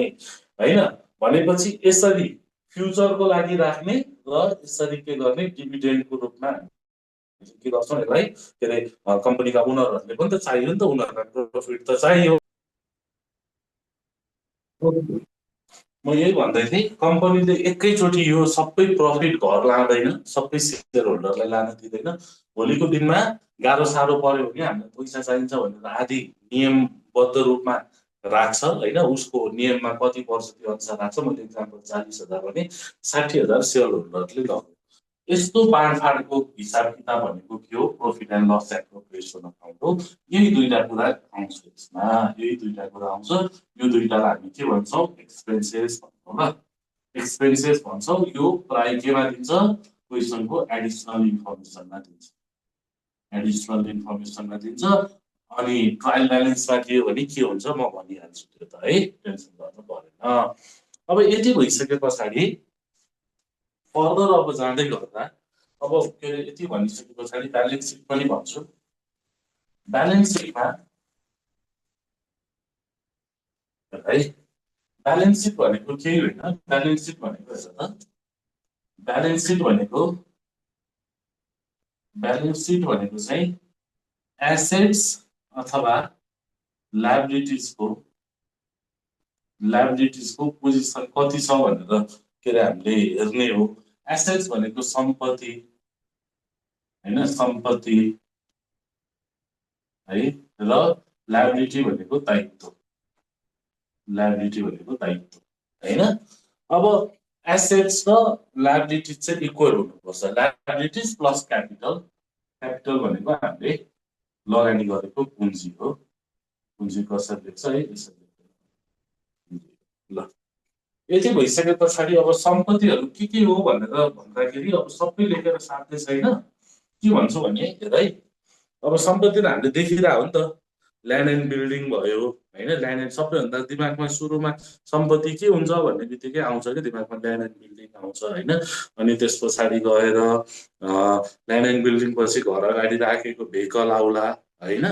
होइन। भनेपछि यसरी फ्युचरको लागि राख्ने र यसरी के गर्ने, डिभिडेन्डको रूपमा के गर्छौँ यसलाई, के अरे कम्पनीका ओनरहरूले पनि त चाहियो नि त, उनीहरूलाई प्रफिट त चाहियो। म यही भन्दै थिएँ, कम्पनीले एकैचोटि यो सबै प्रफिट घर लाँदैन, सबै सेयर होल्डरलाई लान दिँदैन। भोलिको दिनमा गाह्रो साह्रो पर्यो भने हामीलाई पैसा चाहिन्छ भनेर आदि नियमबद्ध रूपमा राख्छ होइन, उसको नियममा कति पर्छ त्यो अनुसार राख्छ। मैले इक्जाम्पल 40,000 भने 60,000 सेयर होल्डरले लग्यो। यस्तो बाँडफाँडको हिसाब किताब भनेको के हो, profit and loss appropriation account हो। यही दुईटा कुरा आउँछ यसमा, यही दुईटा कुरा आउँछ। यो दुईटालाई हामी के भन्छौँ, एक्सपेन्सेस भन्छौँ ल। एक्सपेन्सेस भन्छौँ, यो प्राय केमा दिन्छ, क्वेसनको एडिसनल इन्फर्मेसनमा दिन्छ, एडिसनल इन्फर्मेसनमा दिन्छ। अनि ट्रायल ब्यालेन्समा के हो भने के हुन्छ म भनिहाल्छु त्यो त है, टेन्सन गर्नु परेन। अब यति भइसके पछाडि फर्दर अब जाँदै गर्दा अब के अरे यति भनिसके पछाडि ब्यालेन्स सिट पनि भन्छु। ब्यालेन्स सिटमा है, ब्यालेन्स सिट भनेको केही होइन, ब्यालेन्स सिट भनेको हेर त, ब्यालेन्स सिट भनेको चाहिँ एसेट्स अथवा लायबिलिटिजको पोजिसन कति छ भनेर के अरे हामीले हेर्ने हो। एसेट्स भनेको सम्पत्ति होइन, सम्पत्ति है, र लायबिलिटी भनेको दायित्व, लायबिलिटी भनेको दायित्व होइन। अब एसेट्स र लायबिलिटिज चाहिँ इक्वल हुनुपर्छ, लायबिलिटिज प्लस क्यापिटल। क्यापिटल भनेको हामीले लगानी गरेको पुँजी हो, पुँजी कसरी लेख्छ है, यसरी ल। यति भइसके पछाडि अब सम्पत्तिहरू के हो भनेर भन्दाखेरि अब सबै लेखेर साट्दै छैन, के भन्छु भने हेर है, अब सम्पत्ति त हामीले देखिरहेको हो नि त, ल्यान्ड एन्ड बिल्डिङ भयो होइन, ल्यान्ड एन्ड सबैभन्दा दिमागमा सुरुमा सम्पत्ति के हुन्छ भन्ने बित्तिकै आउँछ कि दिमागमा ल्यान्ड एन्ड बिल्डिङ आउँछ होइन। अनि त्यस पछाडि गएर ल्यान्ड एन्ड बिल्डिङ पछि घर अगाडि राखेको भेहिकल आउला होइन,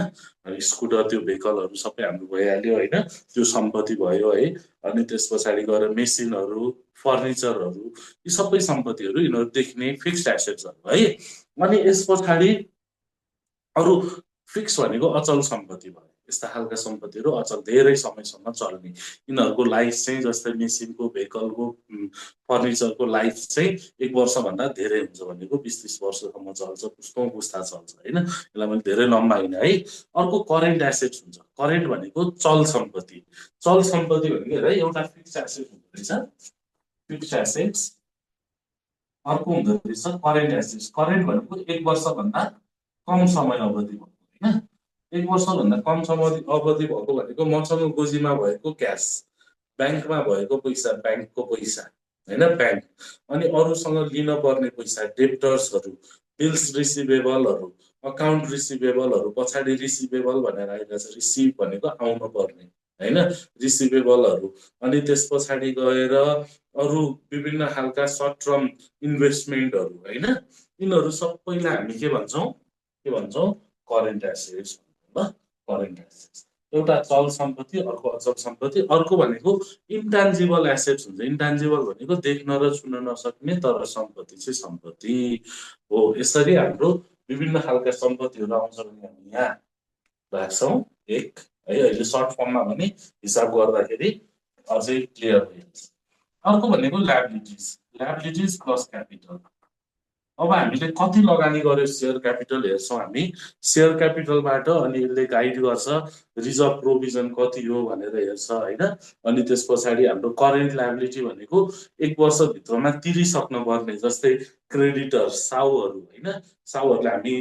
अनि स्कुटर त्यो भेहिकलहरू सबै हाम्रो भइहाल्यो होइन, त्यो सम्पत्ति भयो है। अनि त्यस पछाडि गएर मेसिनहरू, फर्निचरहरू, यी सबै सम्पत्तिहरू यिनीहरू देखिने फिक्स्ड एसेट्सहरू है। अनि यस पछाडि अरू फिक्स भनेको अचल सम्पत्ति भयो, यस्ता खालका सम्पत्तिहरू अचल धेरै समयसम्म चल्ने, यिनीहरूको लाइफ चाहिँ जस्तै मेसिनको, भेहिकलको, फर्निचरको लाइफ चाहिँ 1 वर्षभन्दा धेरै हुन्छ भनेको 20-30 वर्षसम्म चल्छ, पुस्तौँ पुस्ता चल्छ होइन, यसलाई मैले धेरै लम्बाइन है। अर्को करेन्ट एसेट्स हुन्छ, करेन्ट भनेको चल सम्पत्ति। चल सम्पत्ति भनेको हेर एउटा फिक्स एसेट हुँदो रहेछ, फिक्स एसेट्स, अर्को हुँदो रहेछ करेन्ट एसेट्स। करेन्ट भनेको 1 वर्षभन्दा कम समय अवधि भन्नु होइन, 1 वर्षभन्दा कम अवधि भएको भनेको मसँग गोजीमा भएको क्यास, ब्याङ्कमा भएको पैसा, ब्याङ्कको पैसा होइन ब्याङ्क, अनि अरूसँग लिन पर्ने पैसा, डेप्टर्सहरू, बिल्स रिसिभेबलहरू, अकाउन्ट रिसिभेबलहरू, पछाडि रिसिभेबल भनेर आइरहेछ, रिसिभ भनेको आउनु पर्ने होइन, रिसिभेबलहरू, अनि त्यस पछाडि गएर अरू विभिन्न खालका सर्ट टर्म इन्भेस्टमेन्टहरू होइन, यिनीहरू सबैलाई हामी के भन्छौँ करेन्ट एसेट्स ल। करेन्ट एसेट्स एउटा चल सम्पत्ति, अर्को अचल सम्पत्ति, अर्को भनेको इन्टान्जिबल एसेट्स हुन्छ। इन्टान्जिबल भनेको देख्न र छुन नसक्ने तर सम्पत्ति चाहिँ सम्पत्ति हो। यसरी हाम्रो विभिन्न खालका सम्पत्तिहरू आउँछ भने हामी यहाँ राख्छौँ एक है। अहिले सर्ट फर्ममा भने हिसाब गर्दाखेरि अझै क्लियर भइहाल्छ। अर्को भनेको ल्याबिलिटिज प्लस क्यापिटल। अब हामीले कति लगानी गर्यो सेयर क्यापिटल हेर्छौँ हामी सेयर क्यापिटलबाट, अनि यसले गाइड गर्छ रिजर्भ प्रोभिजन कति हो भनेर हेर्छ होइन। अनि त्यस पछाडि हाम्रो करेन्ट ल्याबिलिटी भनेको 1 वर्षभित्रमा तिरिसक्न पर्ने, जस्तै क्रेडिटर साउहरू होइन, साउहरूले हामी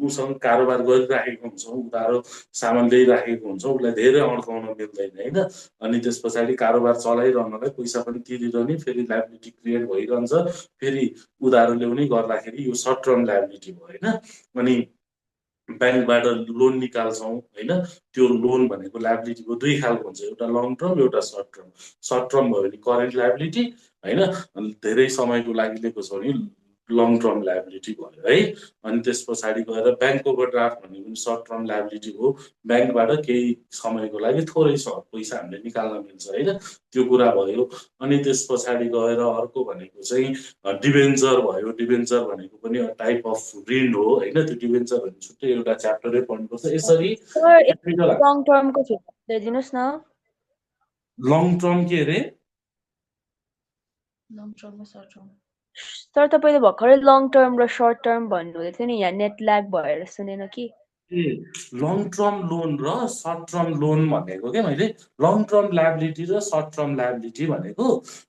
उसँग कारोबार गरिराखेको हुन्छौँ, उधारो सामान ल्याइराखेको हुन्छौँ, उसलाई धेरै अड्काउन मिल्दैन होइन। अनि त्यस पछाडि कारोबार चलाइरहनलाई पैसा पनि तिरिरहने, फेरि ल्याबिलिटी क्रिएट भइरहन्छ, फेरि उधारो ल्याउने गर्दाखेरि यो सर्ट टर्म ल्याबिलिटी भयो होइन। अनि ब्याङ्कबाट लोन निकाल्छौँ होइन, त्यो लोन भनेको ल्याबिलिटीको 2 खालको हुन्छ, एउटा लङ टर्म एउटा सर्ट टर्म। सर्ट टर्म भयो भने करेन्ट ल्याबिलिटी होइन, अनि धेरै समयको लागि लिएको छ भने लङ टर्म ल्याबिलिटी भयो है। अनि त्यस पछाडि गएर ब्याङ्क ओभरड्राफ्ट भन्ने पनि सर्ट टर्म ल्याबिलिटी हो, ब्याङ्कबाट केही समयको लागि थोरै पैसा हामीले निकाल्न मिल्छ होइन, त्यो कुरा भयो। अनि त्यस पछाडि गएर अर्को भनेको चाहिँ डिबेन्चर भयो। डिबेन्चर भनेको पनि टाइप अफ ऋण हो होइन, त्यो डिबेन्चर भन्ने छुट्टै एउटा च्याप्टरै पढ्नुपर्छ। यसरी क्यापिटल लङ टर्मको दिनुहोस् न। लङ टर्म के अरे? सर तपाईँले भर्खरै लङ टर्म र सर्ट टर्म भन्नुहुँदै थियो नि, यहाँ नेट ल्याग भएर सुनेन कि। ए लङ टर्म लोन र सर्ट टर्म लोन भनेको के मैले लङ टर्म ल्याबिलिटी र सर्ट टर्म ल्याबिलिटी भनेको,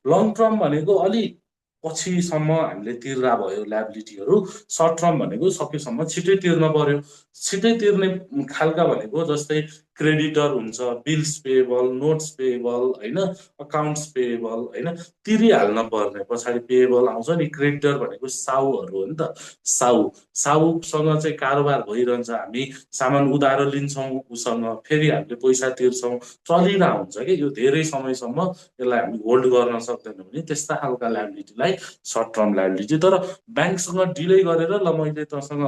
लङ टर्म भनेको अलिक पछिसम्म हामीले तिर्दा भयो ल्याबिलिटीहरू, सर्ट टर्म भनेको सकेसम्म छिटै तिर्न पर्यो। छिटै तिर्ने खालका भनेको जस्तै क्रेडिटर हुन्छ, बिल्स पेएबल, नोट्स पेएबल होइन, अकाउन्ट्स पेएबल होइन, तिरिहाल्न पर्ने, पछाडि पेएबल आउँछ नि। क्रेडिटर भनेको साउहरू हो नि त, साउसँग चाहिँ कारोबार भइरहन्छ, हामी सामान उधारो लिन्छौँ उसँग, फेरि हामीले पैसा तिर्छौँ, चलिरहेको हुन्छ कि यो धेरै समयसम्म, यसलाई हामी होल्ड गर्न सक्दैनौँ भने त्यस्ता खालका ल्याबिलिटीलाई सर्ट टर्म ल्याबिलिटी। तर ब्याङ्कसँग डिले गरेर ल मैले तँसँग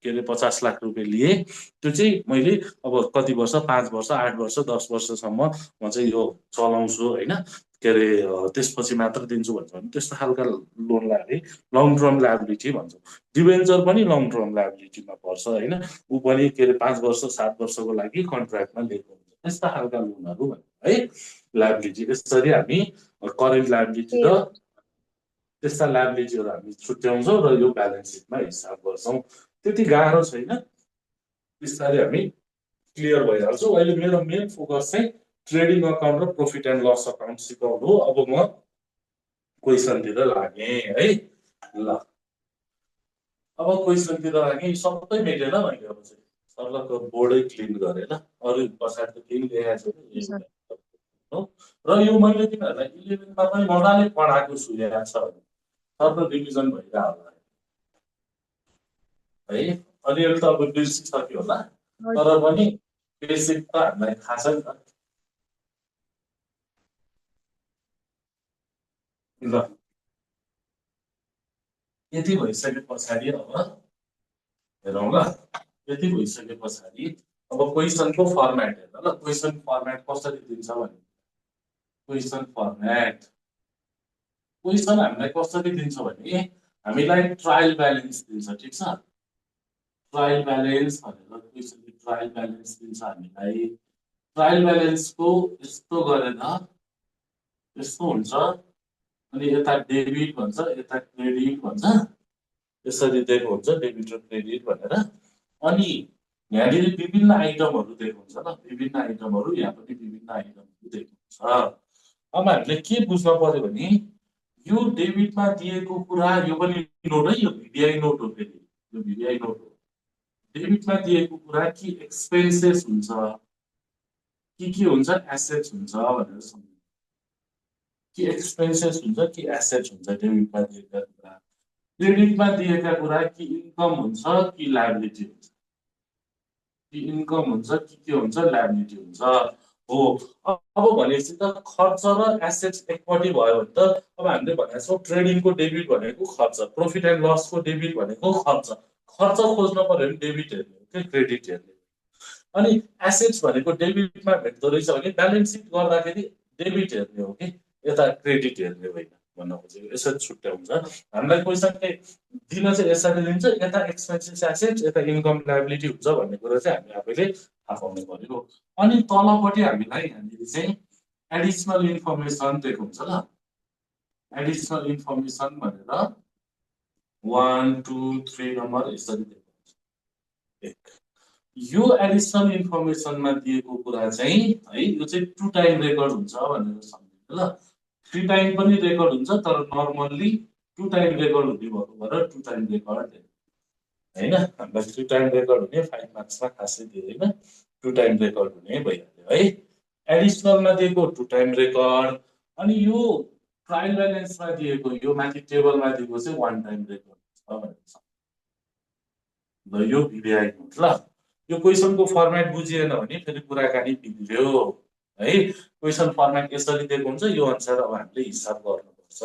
के अरे 50 लाख रुपियाँ लिएँ, त्यो चाहिँ मैले अब कति वर्ष 5 वर्ष 8 वर्ष 10 वर्षसम्म म चाहिँ यो चलाउँछु होइन, के अरे त्यसपछि मात्र दिन्छु भन्छ भने त्यस्तो खालका लोनलाई लङ टर्म ल्याबिलिटी भन्छ। डिबेन्चर पनि लङ टर्म ल्याबिलिटीमा पर्छ होइन, ऊ पनि के अरे 5 वर्ष 7 वर्षको लागि कन्ट्र्याक्टमा लिएको हुन्छ। त्यस्ता खालका लोनहरू है ल्याबिलिटी। यसरी हामी करेन्ट ल्याबिलिटी र त्यस्ता ल्याबिलिटीहरू हामी छुट्याउँछौँ र यो ब्यालेन्स सिटमा हिसाब गर्छौँ। त्यति गाह्रो छैन, बिस्तारै हामी क्लियर भइहाल्छौँ। अहिले मेरो मेन फोकस चाहिँ ट्रेडिङ अकाउन्ट र प्रफिट एन्ड लस अकाउन्ट सिकाउनु हो। अब म क्वेसनतिर लागेँ है। ल अब क्वेसनतिर लागेँ, सबै मेटेन मैले अब चाहिँ सर्लको बोर्डै क्लिन गरेँ ल, अरू पछाडि त केही लेखाएको छैन र यो मैले तिमीहरूलाई 11मा पनि मजाले पढाएको छु, याद छ भने सर्ल रिभिजन भइरहेको होला है। अलिअलि त अब बिर्सिसक्यो होला, तर पनि बेसिक त हामीलाई थाहा छ नि त। ल यति भइसके पछाडि अब हेरौँ ल, यति भइसके पछाडि अब क्वेसनको फर्मेट हेर्न ल। क्वेसन फर्मेट कसरी दिन्छ भने क्वेसन फर्मेट, क्वेसन हामीलाई कसरी दिन्छ भने हामीलाई ट्रायल ब्यालेन्स दिन्छ, ठिक छ। ट्रायल ब्यालेन्स भनेर क्वेसनले ट्रायल ब्यालेन्स दिन्छ हामीलाई। ट्रायल ब्यालेन्सको यस्तो गरेर यस्तो हुन्छ, अनि यता डेबिट भन्छ यता क्रेडिट भन्छ, यसरी दिएको हुन्छ डेबिट र क्रेडिट भनेर। अनि यहाँनिर विभिन्न आइटमहरू दिएको हुन्छ ल, विभिन्न आइटमहरू, यहाँ पनि विभिन्न आइटमहरू दिएको हुन्छ। अब हामीले के बुझ्न पर्यो भने यो डेबिटमा दिएको कुरा, यो पनि नोट है, यो भिडिआई नोट हो, फेरि यो भिडिआई नोट हो, डेबिटमा दिएको कुरा कि एक्सपेन्सेस हुन्छ के हुन्छ एसेट्स हुन्छ भनेर सम्झनु कि एक्सपेन्सेस हुन्छ कि एसेट्स हुन्छ डेबिटमा दिएका कुरा क्रेडिटमा दिएका कुरा कि इन्कम हुन्छ कि लायबिलिटी हुन्छ कि इन्कम हुन्छ कि के हुन्छ लायबिलिटी हुन्छ हो अब भनेपछि त खर्च र एसेट्स एकपट्टि भयो भने त अब हामीले भनेको छौँ ट्रेडिङको डेबिट भनेको खर्च प्रफिट एन्ड लसको डेबिट भनेको खर्च खर्च खोज्न पर्यो भने डेबिट हेर्ने हो कि क्रेडिट हेर्ने अनि एसेट्स भनेको डेबिटमा भेट्दो रहेछ भने ब्यालेन्स सिट गर्दाखेरि डेबिट हेर्ने हो कि यता क्रेडिट हेर्ने होइन भन्न खोजेको यसरी छुट्याउँछ हामीलाई क्वेसनले दिन चाहिँ यसरी दिन्छ यता एक्सपेन्सेस एसेट्स यता इन्कम लायबिलिटी हुन्छ भन्ने कुरा चाहिँ हामी आफैले थाहा पाउनु पर्यो अनि तलपट्टि हामीलाई यहाँनिर चाहिँ एडिसनल इन्फर्मेसन दिएको हुन्छ ल एडिसनल इन्फर्मेसन भनेर 1 2 3 नम्बर यसरी दिएको हुन्छ एक यो एडिसनल इन्फर्मेसनमा दिएको कुरा चाहिँ है यो चाहिँ 2 टाइम रेकर्ड हुन्छ भनेर सम्झिनु ल 3 टाइम पनि रेकर्ड हुन्छ तर नर्मल्ली 2 टाइम रेकर्ड हुने भएको भएर 2 टाइम रेकर्ड हैन हामीलाई 3 टाइम रेकर्ड हुने 5 मार्क्समा खासै दिँदैन 2 टाइम रेकर्ड हुने भइहाल्यो है एडिसनलमा दिएको 2 टाइम रेकर्ड अनि यो ट्रायल ब्यालेन्समा दिएको यो माथि टेबलमा दिएको चाहिँ 1 टाइम रेकर्ड छ भनेर ल यो भिडिआई नोट ल यो क्वेसनको फर्मेट बुझिएन भने फेरि कुराकानी बिग्रियो है क्वेसन फर्मेट यसरी दिएको हुन्छ यो अनुसार अब हामीले हिसाब गर्नुपर्छ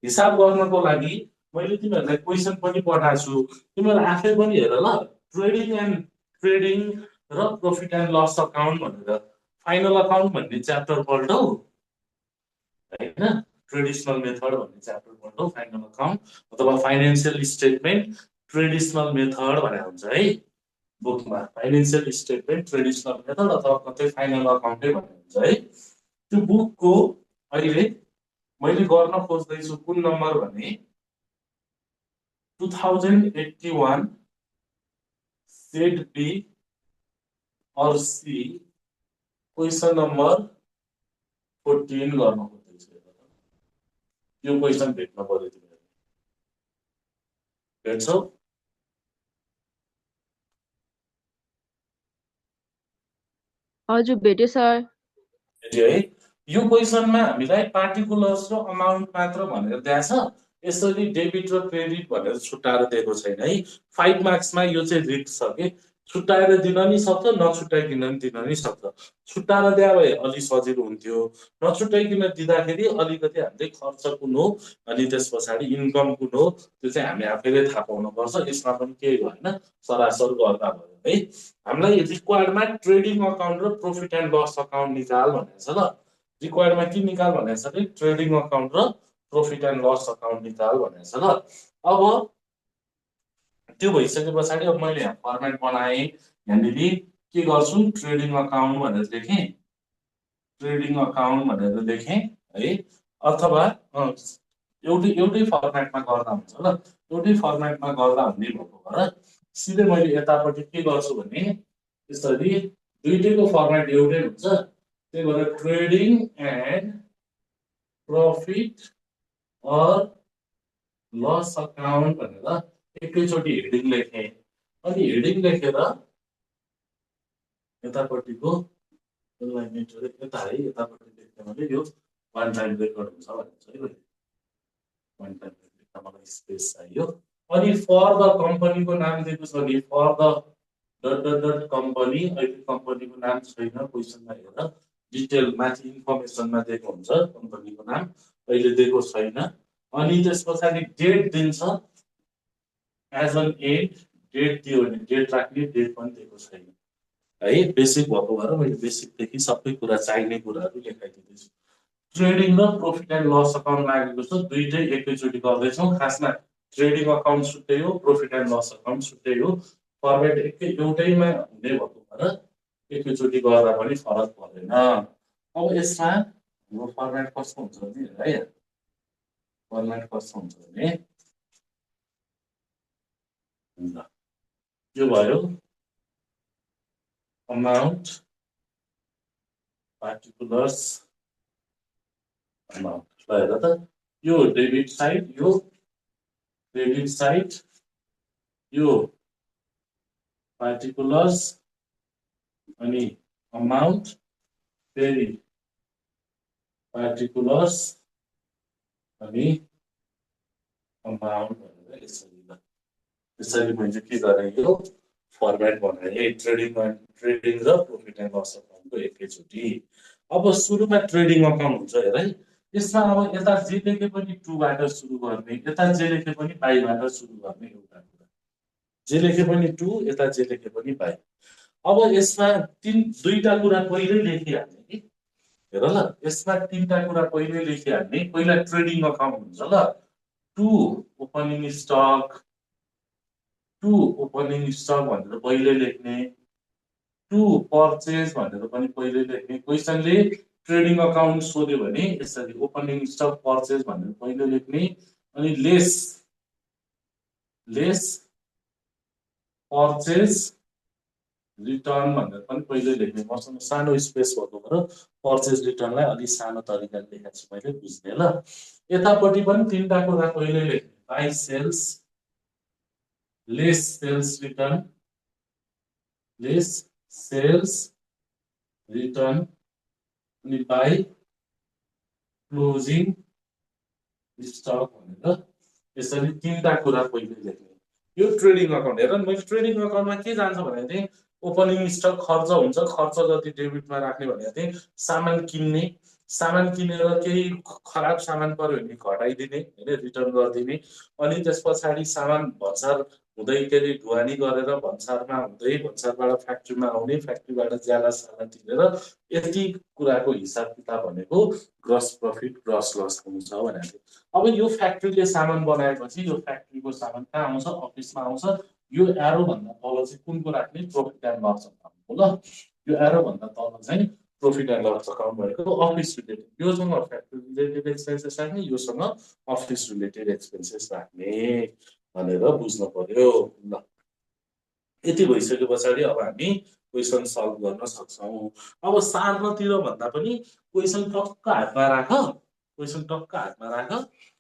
हिसाब गर्नको लागि मैले तिमीहरूलाई क्वेसन पनि पठाएको छु तिमीहरू आफै पनि हेर ल ट्रेडिङ र प्रफिट एन्ड लस अकाउन्ट भनेर फाइनल अकाउन्ट भन्ने च्याप्टर पल्टौ हैन ट्रेडिसनल मेथड भन्ने च्याप्टर पल्टौ फाइनल अकाउन्ट अथवा फाइनान्शियल स्टेटमेन्ट ट्रेडिसनल मेथड भनेर हुन्छ है बुकमा फाइनान्शियल स्टेटमेन्ट ट्रेडिसनल मेथड अथवा कतै फाइनल अकाउन्टै भन्ने हुन्छ है त्यो बुकको अहिले मैले गर्न खोज्दैछु कुन नम्बर भने 2081 सेट बी और सी क्वेसन नम्बर 14 गर्न खोज्दैछु यो क्वेसन भेट्न पर्यो तिमीहरू भेट्छौ हजुर भेट्यो सर है यो क्वेसनमा हामीलाई पार्टिकुलर्स र अमाउन्ट मात्र भनेर दिएको छ यसरी डेबिट र क्रेडिट भनेर छुट्याएर दिएको छैन है 5 मार्क्समा यो चाहिँ रिट छ कि छुट्याएर दिन नि सक्छ नछुट्याइकन नि दिन नि सक्छ छुट्याएर दिए भए अलि सजिलो हुन्थ्यो नछुट्याइकन दिँदाखेरि अलिकति हामीले खर्च कुन हो अनि त्यस पछाडि इन्कम कुन हो त्यो चाहिँ हामी आफैले थाहा पाउनुपर्छ यसमा पनि केही भएन सरासर गर्दा भयो है हामीलाई रिक्वायर्डमा ट्रेडिङ अकाउन्ट र प्रफिट एन्ड लस अकाउन्ट निकाल भनेको छ ल रिक्वायर्डमा के निकाल भनेको छ भने ट्रेडिङ अकाउन्ट र प्रफिट एन्ड लस अकाउन्ट निकाल भनेको छ ल अब त्यो भइसके पछाडि अब मैले यहाँ फर्मेट बनाएँ यहाँनिर के गर्छु ट्रेडिङ अकाउन्ट भनेर लेखेँ ट्रेडिङ अकाउन्ट भनेर लेखेँ है अथवा एउटै फर्मेटमा गर्दा हुन्छ ल एउटै फर्मेटमा गर्दा हुने भएको भएर सिधै मैले यतापट्टि के गर्छु भने यसरी दुईटैको फर्मेट एउटै हुन्छ त्यही भएर ट्रेडिङ एन्ड प्रफिट अर लस अकाउन्ट भनेर एकैचोटि हेडिङ लेखेँ अनि हेडिङ लेखेर यतापट्टिको यता है यतापट्टि लेख्ने भने यो 1 टाइम रेकर्ड हुन्छ भनेको छ है 1 टाइम रेकर्ड मलाई स्पेस चाहियो अनि फर द कम्पनीको नाम दिएको छ नि फर द डट कम्पनी अहिले कम्पनीको नाम छैन क्वेसनमा हेर डिटेल माथि इन्फर्मेसनमा दिएको हुन्छ कम्पनीको नाम अहिले दिएको छैन अनि त्यस पछाडि डेट दिन्छ एज अन एड डेट दियो भने डेट राख्ने डेट पनि दिएको छैन है बेसिक भएको भएर मैले बेसिकदेखि सबै कुरा चाहिने कुराहरू लेखाइदिँदैछु ट्रेडिङ र प्रफिट एन्ड लस अकाउन्ट लागेको छ दुईटै एकैचोटि गर्दैछौँ खासमा ट्रेडिङ अकाउन्ट छुट्टै हो प्रफिट एन्ड लस अकाउन्ट छुट्टै हो फर्मेट एउटैमा हुने भएको भएर एकैचोटि गर्दा पनि फरक पर्दैन अब यसमा हाम्रो फर्मेट कस्तो हुन्छ भने है फर्मेट कस्तो हुन्छ भने यो भयो amount particulars amount ल हेर त यो डेबिट साइड यो क्रेडिट साइड यो पार्टिकुलर्स अनि अमाउन्ट फेरि पार्टिकुलर्स अनि अमाउन्ट भनेर यसरी मैले के गरेँ यो फर्मेट बनाएँ ट्रेडिङ र प्रफिट एन्ड लस अकाउन्टको एकैचोटि। अब सुरुमा ट्रेडिङ अकाउन्ट हुन्छ हेर है, यसमा अब यता जे लेखे पनि टुबाट सुरु गर्ने, यता जे लेखे पनि बाईबाट सुरु गर्ने एउटा कुरा, जे लेखे पनि टु यता जे लेखे पनि बाई। अब यसमा दुईटा कुरा पहिल्यै लेखिहाल्ने कि, हेर ल यसमा तीनटा कुरा पहिल्यै लेखिहाल्ने। पहिला ट्रेडिङ अकाउन्ट हुन्छ ल, टु ओपनिङ स्टक भनेर पहिले लेख्ने, टु पर्चेज भनेर पनि पहिले लेख्ने। क्वेसनले ट्रेडिङ अकाउन्ट सोध्यो भने यसरी ओपनिङ स्टक पर्चेज भनेर पहिले लेख्ने, अनि लेस पर्चेज रिटर्न भनेर पनि पहिले लेख्ने। मसँग सानो स्पेस भएको भएर पर्चेज रिटर्नलाई अलि सानो तरिकाले लेखेको छु मैले, बुझ्ने ल। यतापट्टि पनि तीनटा कुरा पहिले लेख्ने, by sales less sales return अनि बाई क्लोजिङ स्टक भनेर यसरी तीनटा कुरा पहिले लेख्ने। यो ट्रेडिङ अकाउन्ट हेर, मैले ट्रेडिङ अकाउन्टमा के जान्छ भने चाहिँ ओपनिङ स्टक खर्च हुन्छ, खर्च जति डेबिटमा राख्ने भनेको चाहिँ सामान किनेर केही खराब सामान पर्यो भने घटाइदिने होइन, रिटर्न गरिदिने। अनि त्यस पछाडि सामान भन्सार हुँदै के अरे ढुवानी गरेर भन्सारमा हुँदै भन्सारबाट फ्याक्ट्रीमा आउने, फ्याक्ट्रीबाट ज्याला साला तिरेर यति कुराको हिसाब किताब भनेको ग्रस प्रफिट ग्रस लस हुन्छ भनेको थियो। अब यो फ्याक्ट्रीले सामान बनाएपछि यो फ्याक्ट्रीको सामान कहाँ आउँछ, अफिसमा आउँछ। यो एरो भन्दा तल चाहिँ कुनको राख्ने, प्रफिट एन्ड लस अकाउन्टको ल। यो एरो भन्दा तल चाहिँ प्रफिट एन्ड लस अकाउन्ट भनेको अफिस रिलेटेड, योसँग फ्याक्ट्री रिलेटेड एक्सपेन्सेस राख्ने, योसँग अफिस रिलेटेड एक्सपेन्सेस राख्ने भनेर बुझ्नु पर्यो ल। यति भइसके पछाडि अब हामी क्वेसन सल्भ गर्न सक्छौँ। अब सार्नतिर भन्दा पनि क्वेसन टक्क हातमा राख,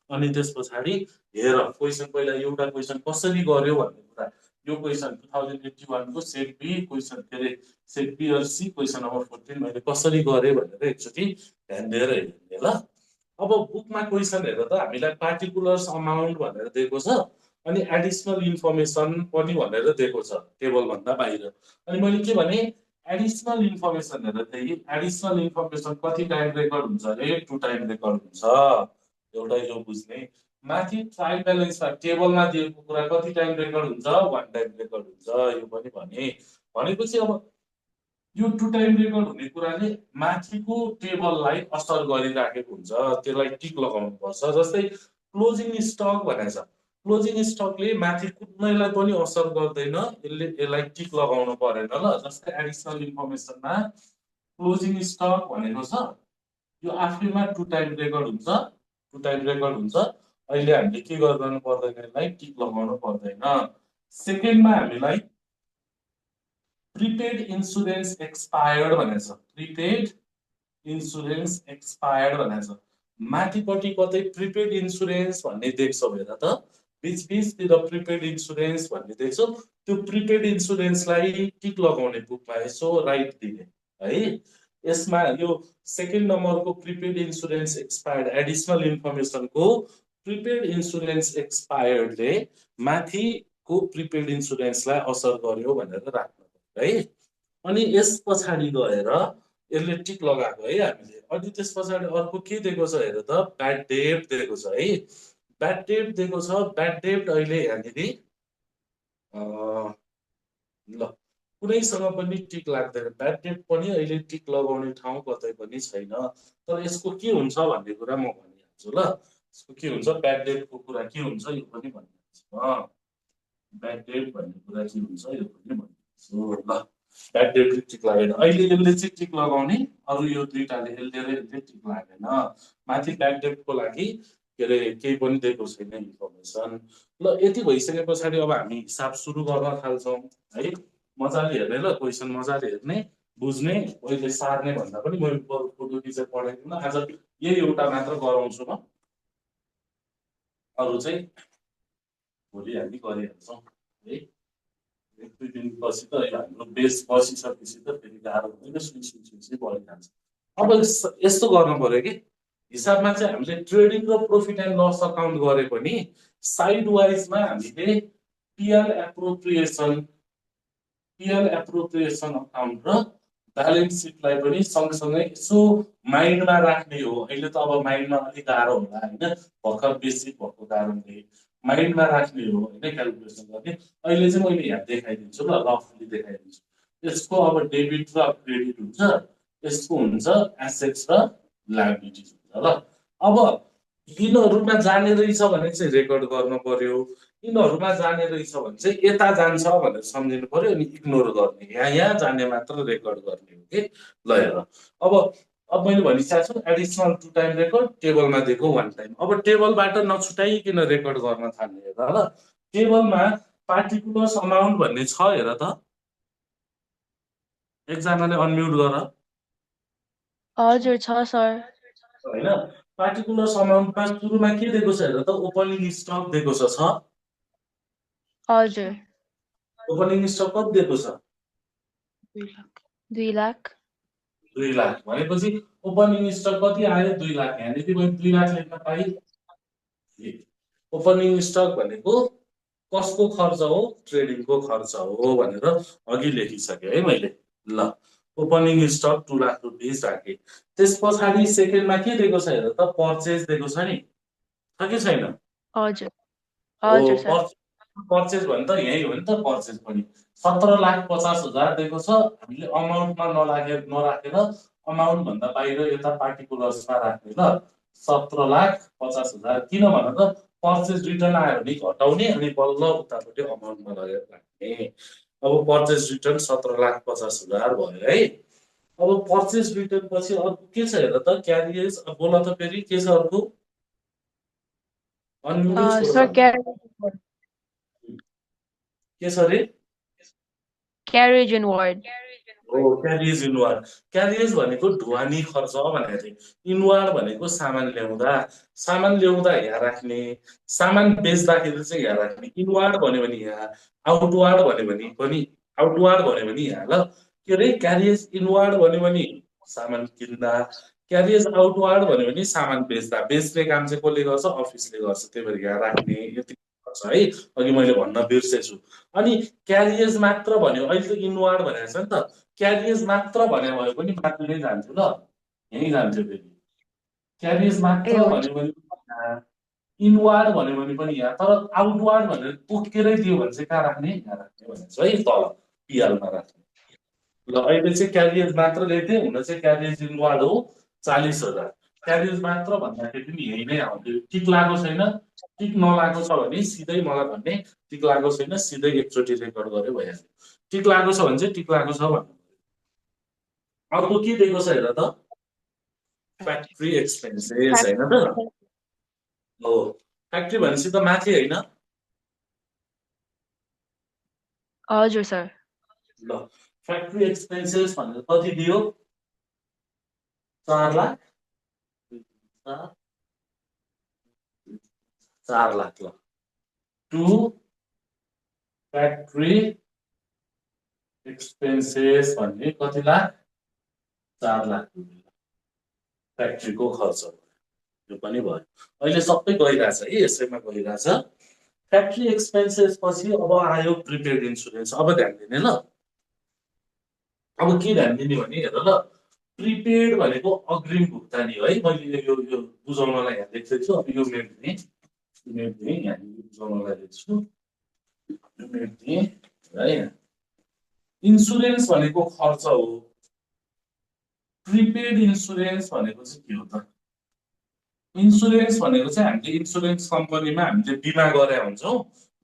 अनि त्यस पछाडि हेर क्वेसन पहिला एउटा क्वेसन कसरी गर्यो भन्ने कुरा। यो क्वेसन 2081 को सेट बी क्वेसन के अरे सेट बी और सी क्वेसन नम्बर 14 मैले कसरी गरेँ भनेर एकचोटि ध्यान दिएर हेर्ने ल। अब बुकमा क्वेसन हेर त, हामीलाई पार्टिकुलर्स अमाउन्ट भनेर दिएको छ, अनि एडिसनल इन्फर्मेसन पनि भनेर दिएको छ टेबलभन्दा बाहिर। अनि मैले के भने एडिसनल इन्फर्मेसन हेर त्यही, एडिसनल इन्फर्मेसन कति टाइम रेकर्ड हुन्छ अरे, 2 टाइम रेकर्ड हुन्छ। एउटा यो बुझ्ने। माथि ट्रायल ब्यालेन्समा टेबलमा दिएको कुरा कति टाइम रेकर्ड हुन्छ, 1 टाइम रेकर्ड हुन्छ, यो पनि भनेपछि अब यो 2 टाइम रेकर्ड हुने कुराले माथिको टेबललाई असर गरिराखेको हुन्छ, त्यसलाई टिक लगाउनु पर्छ। जस्तै क्लोजिङ स्टक भनेको छ, क्लोजिङ स्टकले माथि कुनैलाई पनि असर गर्दैन, यसलाई टिक लगाउनु परेन ल। जस्तै एडिसनल इन्फर्मेसनमा क्लोजिङ स्टक भनेको छ, यो आफैमा 2 टाइम रेकर्ड हुन्छ, अहिले हामीले के गर्नु पर्दैन, यसलाई टिक लगाउनु पर्दैन। सेकेन्डमा हामीलाई प्रिपेड इन्सुरेन्स एक्सपायर्ड भनेको छ, माथिपट्टि कतै प्रिपेड इन्सुरेन्स भन्ने देख्छौ हेर त, बीचतिर प्रिपेड इन्सुरेन्स भन्ने देख्छौ, त्यो प्रिपेड इन्सुरेन्सलाई टिक लगाउने बुकमा यसो राइट दिने है। यसमा यो सेकेन्ड नम्बरको प्रिपेड इन्सुरेन्स एक्सपायर्ड एडिसनल इन्फर्मेसनको प्रिपेड इन्सुरेन्स एक्सपायर्डले माथिको प्रिपेड इन्सुरेन्सलाई असर गर्यो भनेर राख्नु है। अनि यस पछाडि गएर यसले टिक लगाएको है हामीले। अनि त्यस पछाडि अर्को के दिएको छ हेर त, ब्याड डेट दिएको छ है, ब्याड डेट दिएको छ। ब्याड डेट अहिले यहाँनिर ल कुनैसँग पनि टिक लाग्दैन, ब्याड डेट पनि अहिले टिक लगाउने ठाउँ कतै पनि छैन। तर यसको के हुन्छ भन्ने कुरा म भनिहाल्छु ल। यसको के हुन्छ, ब्याड डेटको कुरा के हुन्छ यो पनि भनिहाल्छु म। ब्याड डेट भन्ने कुरा के हुन्छ यो पनि भनिहाल्छु ल। ब्याड डेट टिक लागेन, अहिले यसले चाहिँ टिक लगाउने, अरू यो दुईटाले यसले टिक लागेन। माथि ब्याड डेटको लागि के अरे केही पनि दिएको छैन इन्फर्मेसन ल। यति भइसके पछाडि अब हामी हिसाब सुरु गर्न थाल्छौँ है। मजाले हेर्ने ल, क्वेसन मजाले हेर्ने, बुझ्ने। अहिले सार्ने भन्दा पनि मैले फोटो खिचेर पठाइदिउँ, आज यही एउटा मात्र गराउँछु म, अरू चाहिँ भोलि हामी गरिहाल्छौँ है। एक दुई दिनपछि त हाम्रो बेस बसिसकेपछि त फेरि गाह्रो हुँदैन, सुई बढिजान्छ। अब यस्तो गर्नु पर्यो कि हिसाबमा चाहिँ हामीले ट्रेडिङ र प्रफिट एन्ड लस अकाउन्ट गरे पनि साइड वाइजमा हामीले पिएल एप्रोप्रिएसन अकाउन्ट र ब्यालेन्स सिटलाई पनि सँगसँगै यसो माइन्डमा राख्ने हो। अहिले त अब माइन्डमा अलिक गाह्रो होला होइन, भर्खर बेसिक भएको कारणले माइन्डमा राख्ने हो होइन, क्यालकुलेसन गर्ने। अहिले चाहिँ मैले यहाँ देखाइदिन्छु ल, रफली देखाइदिन्छु। यसको अब डेबिट र क्रेडिट हुन्छ, यसको हुन्छ एसेट्स र लायबिलिटिज हुन्छ ल। अब यिनीहरूमा जाने रहेछ भने चाहिँ रेकर्ड गर्नु पर्यो, यिनीहरूमा जाने रहेछ भने चाहिँ यता जान्छ भनेर सम्झिनु पर्यो, अनि इग्नोर गर्ने, यहाँ जाने मात्र रेकर्ड गर्ने हो कि। ल हेर, अब मैले भनिसकेको छु एडिसनल 2 टाइम रेकर्ड, टेबलमा दिएको 1 टाइम। अब टेबलबाट नछुटाइकन रेकर्ड गर्न थाल्ने हेर ल। टेबलमा पार्टिकुलर्स अमाउन्ट भन्ने छ हेर त, एकजनाले अनम्युट गर। हजुर छ सर। होइन, पार्टिकुलर्स अमाउन्टमा सुरुमा के दिएको छ हेर त, ओपनिङ स्टक दिएको छ। हजुर ओपनिङ स्टक कति दिएको छ? 2 लाख। 2 लाख भनेपछि ओपनिङ स्टक कति आयो? 2 लाख। यहाँनिर मैले 2 लाख लेख्न पाएँ। ओपनिङ स्टक भनेको कसको खर्च हो? ट्रेडिङको खर्च हो भनेर अघि लेखिसकेँ है मैले। ल, ओपनिङ स्टक 2 लाख रुपियाँ राखेँ। त्यस पछाडि सेकेन्डमा के दिएको छ हेर त, पर्चेज दिएको छ नि, छ कि छैन? हजुर हो, हजुर सर। पर्चेज भने त यही हो नि त, पर्चेज पनि 17,50,000 दिएको छ। हामीले अमाउन्टमा नराखेर अमाउन्ट भन्दा बाहिर यता पार्टिकुलर्समा राख्ने ल। 17,50,000 किन भन त, पर्चेज रिटर्न आयो भने घटाउने अनि बल्ल उतापट्टि अमाउन्टमा लगेर राख्ने। अब पर्चेज रिटर्न 17,50,000 भयो है। अब पर्चेज रिटर्न पछि अर्को के छ हेर त, क्यारियर्स। अब बोल त फेरि के छ अर्को? अनम्युट छोड सर के छ रे? Carriage inward. हो, क्यारिज इनवार्ड। क्यारिज भनेको ढुवानी खर्च भनेको थिएँ। इनवार्ड भनेको सामान ल्याउँदा यहाँ राख्ने, सामान बेच्दाखेरि चाहिँ यहाँ राख्ने। इनवार्ड भन्यो भने यहाँ, आउटवार्ड भन्यो भने पनि, आउटवार्ड भन्यो भने यहाँ ल। के अरे, क्यारिज इनवार्ड भन्यो भने सामान किन्दा, क्यारिज आउटवार्ड भन्यो भने सामान बेच्दा। बेच्ने काम चाहिँ कसले गर्छ? अफिसले गर्छ। त्यही भएर यहाँ राख्ने यति पर्छ है, अघि मैले भन्न बिर्सेछु। अनि क्यारियज मात्र भन्यो, अहिले त इनवार्ड भनेको छ नि त, क्यारियज मात्र भने भयो पनि माथि नै जान्थ्यो ल, यहीँ जान्थ्यो फेरि। क्यारियज ए मात्र हुन्छ। भन्यो भने यहाँ, इनवार्ड भन्यो भने पनि यहाँ, तर आउटवार्ड भनेर तोकेरै दियो भने चाहिँ कहाँ राख्ने? यहाँ राख्ने भनेको छ है, तल पिएलमा राख्ने। ल, अहिले चाहिँ क्यारियज मात्र लेख्थेँ, हुन चाहिँ क्यारियज इनवार्ड हो 40,000। क्यारियज मात्र भन्दाखेरि पनि यही नै आउँथ्यो। टिक लागेको छैन? टिक नलागेको छ भने सिधै मलाई भन्ने, टिक लागेको छैन सिधै एकचोटि रेकर्ड गर्यो भइहाल्यो। टिक लागेको छ भने चाहिँ टिक लागेको छ भन्नु। अर्को के दिएको छ हेर त, फ्याक्ट्री एक्सपेन्सेस होइन त? हो, फ्याक्ट्री भनेपछि त माथि होइन? हजुर सर। ल, फ्याक्ट्री एक्सपेन्सेस भनेर कति दियो? 4 लाख। 4 लाख। ल, टु फ्याक्ट्री एक्सपेन्सेस भन्ने कति लाख? 4 लाख रुपियाँ फ्याक्ट्रीको खर्च भयो। यो पनि भयो। अहिले सबै गइरहेछ है, यसैमा गइरहेछ। फ्याक्ट्री एक्सपेन्सेस पछि अब आयो प्रिपेड इन्सुरेन्स। अब ध्यान दिने ल। अब के ध्यान दिने भने हेर ल, प्रिपेड भनेको अग्रिम भुक्तानी है। मैले यो बुझाउनलाई यहाँ लेख्दै छु। अब यो मेट दिएँ यहाँ, बुझाउनलाई लेख्छु, यो मेट दिएँ है। इन्सुरेन्स भनेको खर्च हो। प्रिपेड इन्सुरेन्स भनेको चाहिँ के हो त? इन्सुरेन्स भनेको चाहिँ हामीले इन्सुरेन्स कम्पनीमा हामीले बिमा गरेका हुन्छौँ,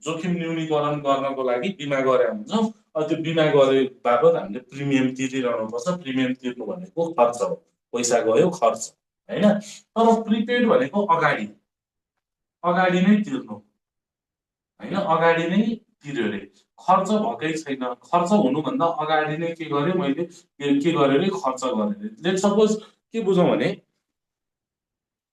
जोखिम न्यूनीकरण गर्नको लागि बिमा गरेका हुन्छौँ। त्यो बिमा गरे बापत हामीले प्रिमियम तिरिरहनु पर्छ। प्रिमियम तिर्नु भनेको खर्च हो, पैसा गयो खर्च होइन। तर प्रिपेड भनेको अगाडि नै तिर्नु होइन, अगाडि नै तिर्यो अरे, खर्च भएकै छैन। खर्च हुनुभन्दा अगाडि नै के गर्यो मैले, के गर्यो अरे, खर्च गरेँ अरे। लेट सपोज के बुझौँ भने,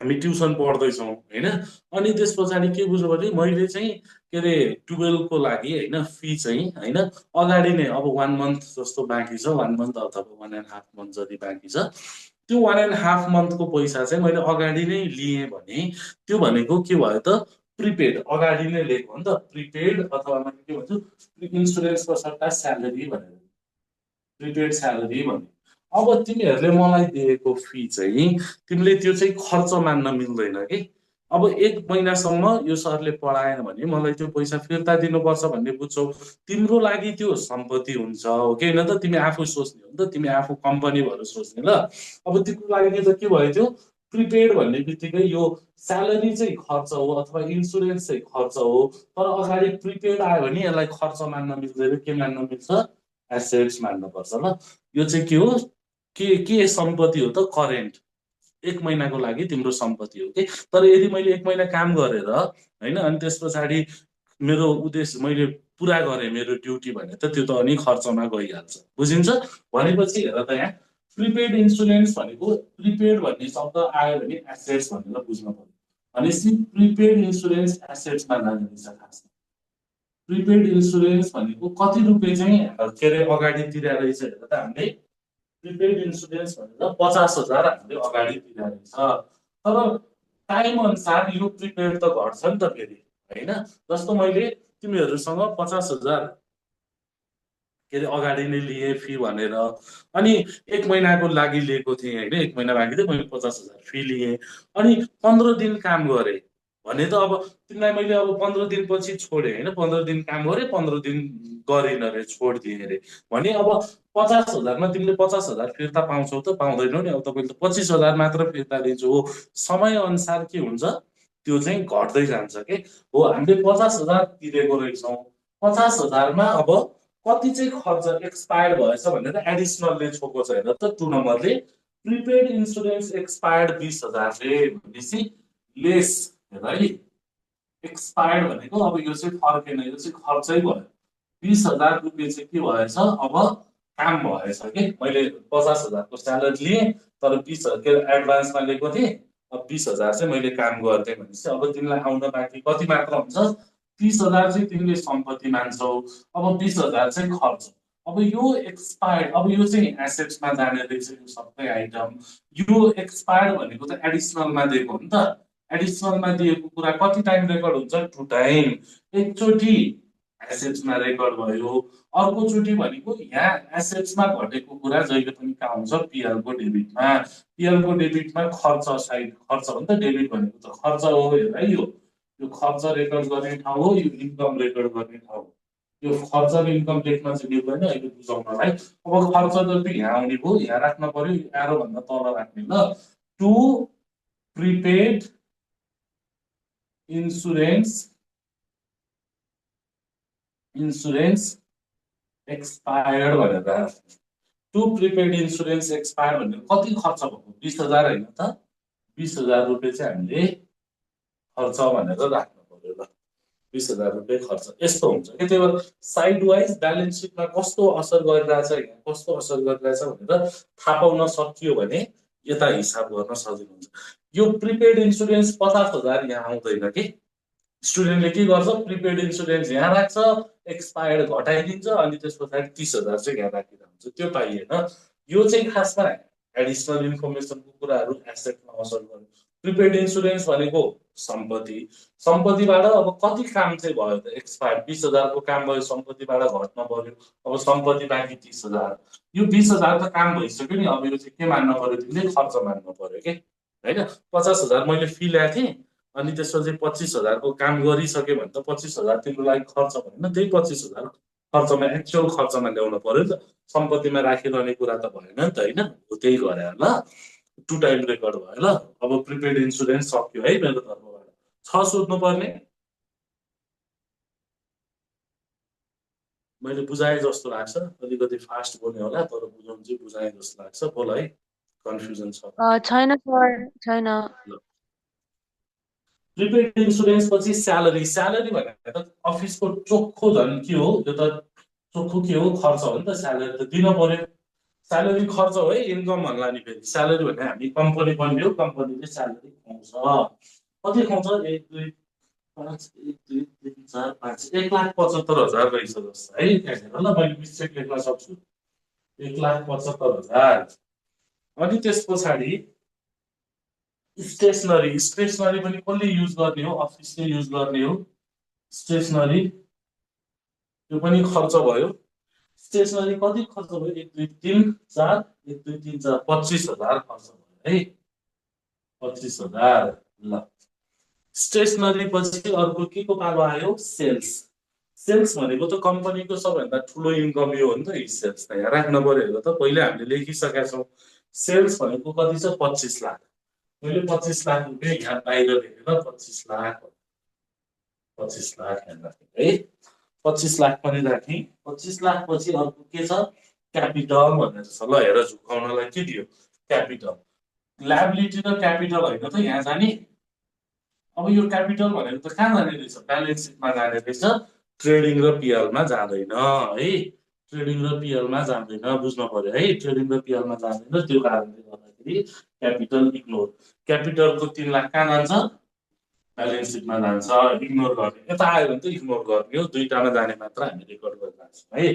हामी ट्युसन पढ्दैछौँ होइन। अनि त्यस पछाडि के बुझ्यो भने मैले चाहिँ के अरे 12को लागि होइन फी चाहिँ होइन अगाडि नै अब 1 मन्थ जस्तो बाँकी छ, 1 मन्थ अथवा 1.5 मन्थ जति बाँकी छ, त्यो 1.5 मन्थको पैसा चाहिँ मैले अगाडि नै लिएँ भने त्यो भनेको के भयो त प्रिपेड अगाडि नै लिएको हो नि त, प्रिपेड अथवा मैले के भन्छु इन्सुरेन्सको सट्टा स्यालेरी भनेर, प्रिपेड स्यालेरी भन्ने। अब तिमीहरूले मलाई दिएको फी चाहिँ तिमीले त्यो चाहिँ खर्च मान्न मिल्दैन कि। अब 1 महिनासम्म यो सरले पढाएन भने मलाई त्यो पैसा फिर्ता दिनुपर्छ भन्ने बुझ्छौ, तिम्रो लागि त्यो सम्पत्ति हुन्छ हो कि होइन त, तिमी आफू सोच्ने हो नि त, तिमी आफू कम्पनी भएर सोच्ने ल। अब तिम्रो लागि त के भयो त्यो प्रिपेड भन्ने बित्तिकै यो स्यालेरी चाहिँ खर्च हो अथवा इन्सुरेन्स चाहिँ खर्च हो, तर अगाडि प्रिपेड आयो भने यसलाई खर्च मान्न मिल्दैन, के मान्न मिल्छ एसेट्स मान्नुपर्छ ल। यो चाहिँ के हो के सम्पत्ति हो त करेन्ट 1 महिनाको लागि तिम्रो सम्पत्ति हो कि। तर यदि मैले 1 महिना काम गरेर होइन अनि त्यस पछाडि मेरो उद्देश्य मैले पुरा गरेँ मेरो ड्युटी भने त त्यो त अनि खर्चमा गइहाल्छ, बुझिन्छ। भनेपछि हेर त यहाँ प्रिपेड इन्सुरेन्स भनेको प्रिपेड भन्ने शब्द आयो भने एसेट्स भनेर बुझ्नु पर्यो, भनेपछि प्रिपेड इन्सुरेन्स एसेट्समा जाने रहेछ खासमा। प्रिपेड इन्सुरेन्स भनेको कति रुपियाँ चाहिँ के अरे अगाडि तिरेर रहेछ हेर त हामीले, प्रिपेड इन्सुरेन्स भनेर 50,000 हामीले अगाडि तिरेर रहेछ, तर टाइम अनुसार यो प्रिपेड त घट्छ नि त फेरि होइन। जस्तो मैले तिमीहरूसँग 50,000 के अरे अगाडि नै लिएँ फी भनेर, अनि 1 महिनाको लागि लिएको थिएँ होइन, 1 महिना बाँकी थियो मैले 50,000 फी लिएँ, अनि 15 दिन काम गरेँ भने त अब तिमीलाई मैले अब 15 दिनपछि छोडेँ होइन, 15 दिन काम गरेँ 15 दिन गरिनँ अरे छोडिदिएँ अरे भने अब 50,000मा तिमीले 50,000 फिर्ता पाउँछौ त पाउँदैनौ नि, अब तपाईँले त 25,000 मात्र फिर्ता दिन्छु हो। समय अनुसार के हुन्छ त्यो चाहिँ घट्दै जान्छ कि हो। हामीले 50,000 तिरेको रहेछौँ, 50,000मा अब कति चाहिँ खर्च एक्सपायर भएछ भनेर एडिसनलले छोएको छ हेर त 2 नम्बरले प्रिपेड इन्सुरेन्स एक्सपायर्ड 20,000ले भनेपछि लेस हेर है, एक्सपायर्ड भनेको अब यो चाहिँ फर्केन, यो चाहिँ खर्चै भयो। 20,000 रुपियाँ चाहिँ के भएछ अब काम भएछ कि मैले 50,000को स्यालेरी लिएँ तर 20,000 के एडभान्समा लिएको थिएँ, अब 20,000 चाहिँ मैले काम गरिदिएँ भनेपछि अब तिमीलाई आउन बाँकी कति मात्र हुन्छ 30,000 चाहिँ तिमीले सम्पत्ति मान्छौ, अब 20,000 चाहिँ खर्च। अब यो एक्सपायर्ड अब यो चाहिँ एसेट्समा जाने रहेछ यो सबै आइटम। यो एक्सपायर्ड भनेको त एडिसनलमा दिएको हो नि त, एडिसनलमा दिएको कुरा कति टाइम रेकर्ड हुन्छ 2 टाइम, एकचोटि एसेट्समा रेकर्ड भयो, अर्कोचोटि भनेको यहाँ एसेट्समा घटेको कुरा जहिले पनि कहाँ हुन्छ पिएलको डेबिटमा, पिएलको डेबिटमा खर्च साइड खर्च हो नि त, डेबिट भनेको त खर्च हो हेर है, यो खर्च रेकर्ड गर्ने ठाउँ हो, यो इन्कम रेकर्ड गर्ने ठाउँ हो। यो खर्च र इन्कम लेख्न चाहिँ मिल्दैन अहिले बुझाउनलाई। अब खर्च जति यहाँ आउने भयो यहाँ राख्न पर्यो, एरो भन्दा तल राख्ने ल। टु प्रिपेड इन्सुरेन्स एक्सपायर्ड भनेर, टु प्रिपेड इन्सुरेन्स एक्सपायर भनेर कति खर्च भएको 20,000 होइन त, 20,000 रुपियाँ चाहिँ हामीले खर्च भनेर राख्नु पर्यो ल, 20,000 रुपियाँ खर्च। यस्तो हुन्छ कि त्यही भएर साइड वाइज ब्यालेन्स सिटमा कस्तो असर गरिरहेछ यहाँ कस्तो असर गरिरहेछ भनेर थाहा पाउन सकियो भने यता हिसाब गर्न सजिलो हुन्छ। यो प्रिपेड इन्सुरेन्स 50,000 यहाँ आउँदैन कि, स्टुडेन्टले के गर्छ प्रिपेड इन्सुरेन्स यहाँ राख्छ एक्सपायर्ड घटाइदिन्छ अनि त्यस पछाडि 30,000 चाहिँ यहाँ राखिदिन्छ, हुन्छ त्यो पाइएन। यो चाहिँ खासमा एडिसनल इन्फर्मेसनको कुराहरू एसेटमा असर गर्यो। प्रिपेड इन्सुरेन्स भनेको सम्पत्ति, सम्पत्तिबाट अब कति काम चाहिँ भयो त एक्सपायर 20,000को काम भयो सम्पत्तिबाट घट्न पर्यो, अब सम्पत्ति बाँकी 30,000, यो 20,000 त काम भइसक्यो नि, अब यो चाहिँ के मान्न पर्यो तिमीले खर्च मान्न पर्यो कि होइन। 50,000 मैले फी ल्याएको थिएँ अनि त्यसपछि 25,000को काम गरिसक्यो भने त 25,000 तिम्रो लागि खर्च भएन, त्यही 25,000 खर्चमा एक्चुअल खर्चमा ल्याउनु पर्यो नि त, सम्पत्तिमा राखिरहने कुरा त भएन नि त होइन, हो त्यही गरे ल। 2 टाइम रेकर्ड भयो ल। अब प्रिपेड इन्सुरेन्स सक्यो है मेरो तर्फबाट, छ सोध्नु पर्ने मैले बुझाएँ जस्तो लाग्छ, अलिकति फास्ट बोल्ने होला तर बुझाउनु चाहिँ बुझाएँ जस्तो लाग्छ, बोल है कन्फ्युजन छ छैन सर, छैन। प्रिपेड इन्सुरेन्स पछि स्यालेरी, स्यालेरी भनेर त अफिसको चोखो झन् के हो यो त चोखो के हो खर्च हो नि त, स्यालेरी त दिन पर्यो। स्यालेरी खर्च हो है, इन्कम भन्ला नि फेरि स्यालेरी भने हामी कम्पनी बनियो, कम्पनीले स्यालेरी खुवाउँछ। कति खुवाउँछ? 1 2 5 1 2 3 4 5 1,75,000 रहेछ जस्तो है त्यहाँनिर। ल मैले मिस्टेक लेख्न सक्छु, 1,75,000। अनि त्यस पछाडि स्टेसनरी, स्टेसनरी पनि कसले युज गर्ने हो? अफिसले युज गर्ने हो स्टेसनरी, त्यो पनि खर्च भयो। स्टेसनरी कति खर्च भयो? 1 2 3 4 1 2 3 4 25,000 खर्च भयो है, 25,000। ल स्टेसनरी पछि अर्को के को पालो आयो? सेल्स। सेल्स भनेको त कम्पनीको सबैभन्दा ठुलो इन्कम यो हो नि त, सेल्स त यहाँ राख्न पर्यो त, पहिले हामीले लेखिसकेका छौँ। सेल्स भनेको कति छ? 25 लाख। मैले 25 लाख रुपियाँ यहाँ बाहिर लेखेर 25 लाख, 25 लाख यहाँ राखेँ है, 25 लाख पनि राखेँ। 25 लाख पछि अर्को के छ? क्यापिटल भनेर छ। ल हेर, झुकाउनलाई के दियो? क्यापिटल। ल्याबिलिटी र क्यापिटल होइन त यहाँ जाने। अब यो क्यापिटल भनेको त कहाँ जाने रहेछ? ब्यालेन्स सिटमा जाने रहेछ, ट्रेडिङ र पिएलमा जाँदैन है, ट्रेडिङ र पिएलमा जाँदैन, बुझ्नु पर्यो है, ट्रेडिङ र पिएलमा जाँदैन। त्यो कारणले गर्दाखेरि क्यापिटल इग्नोर। क्यापिटलको 3 लाख कहाँ जान्छ? ब्यालेन्स सिटमा जान्छ, इग्नोर गर्ने। यता आयो भने त इग्नोर गर्ने हो, दुईटामा जाने मात्र हामी रेकर्ड गरिरहेको छौँ है।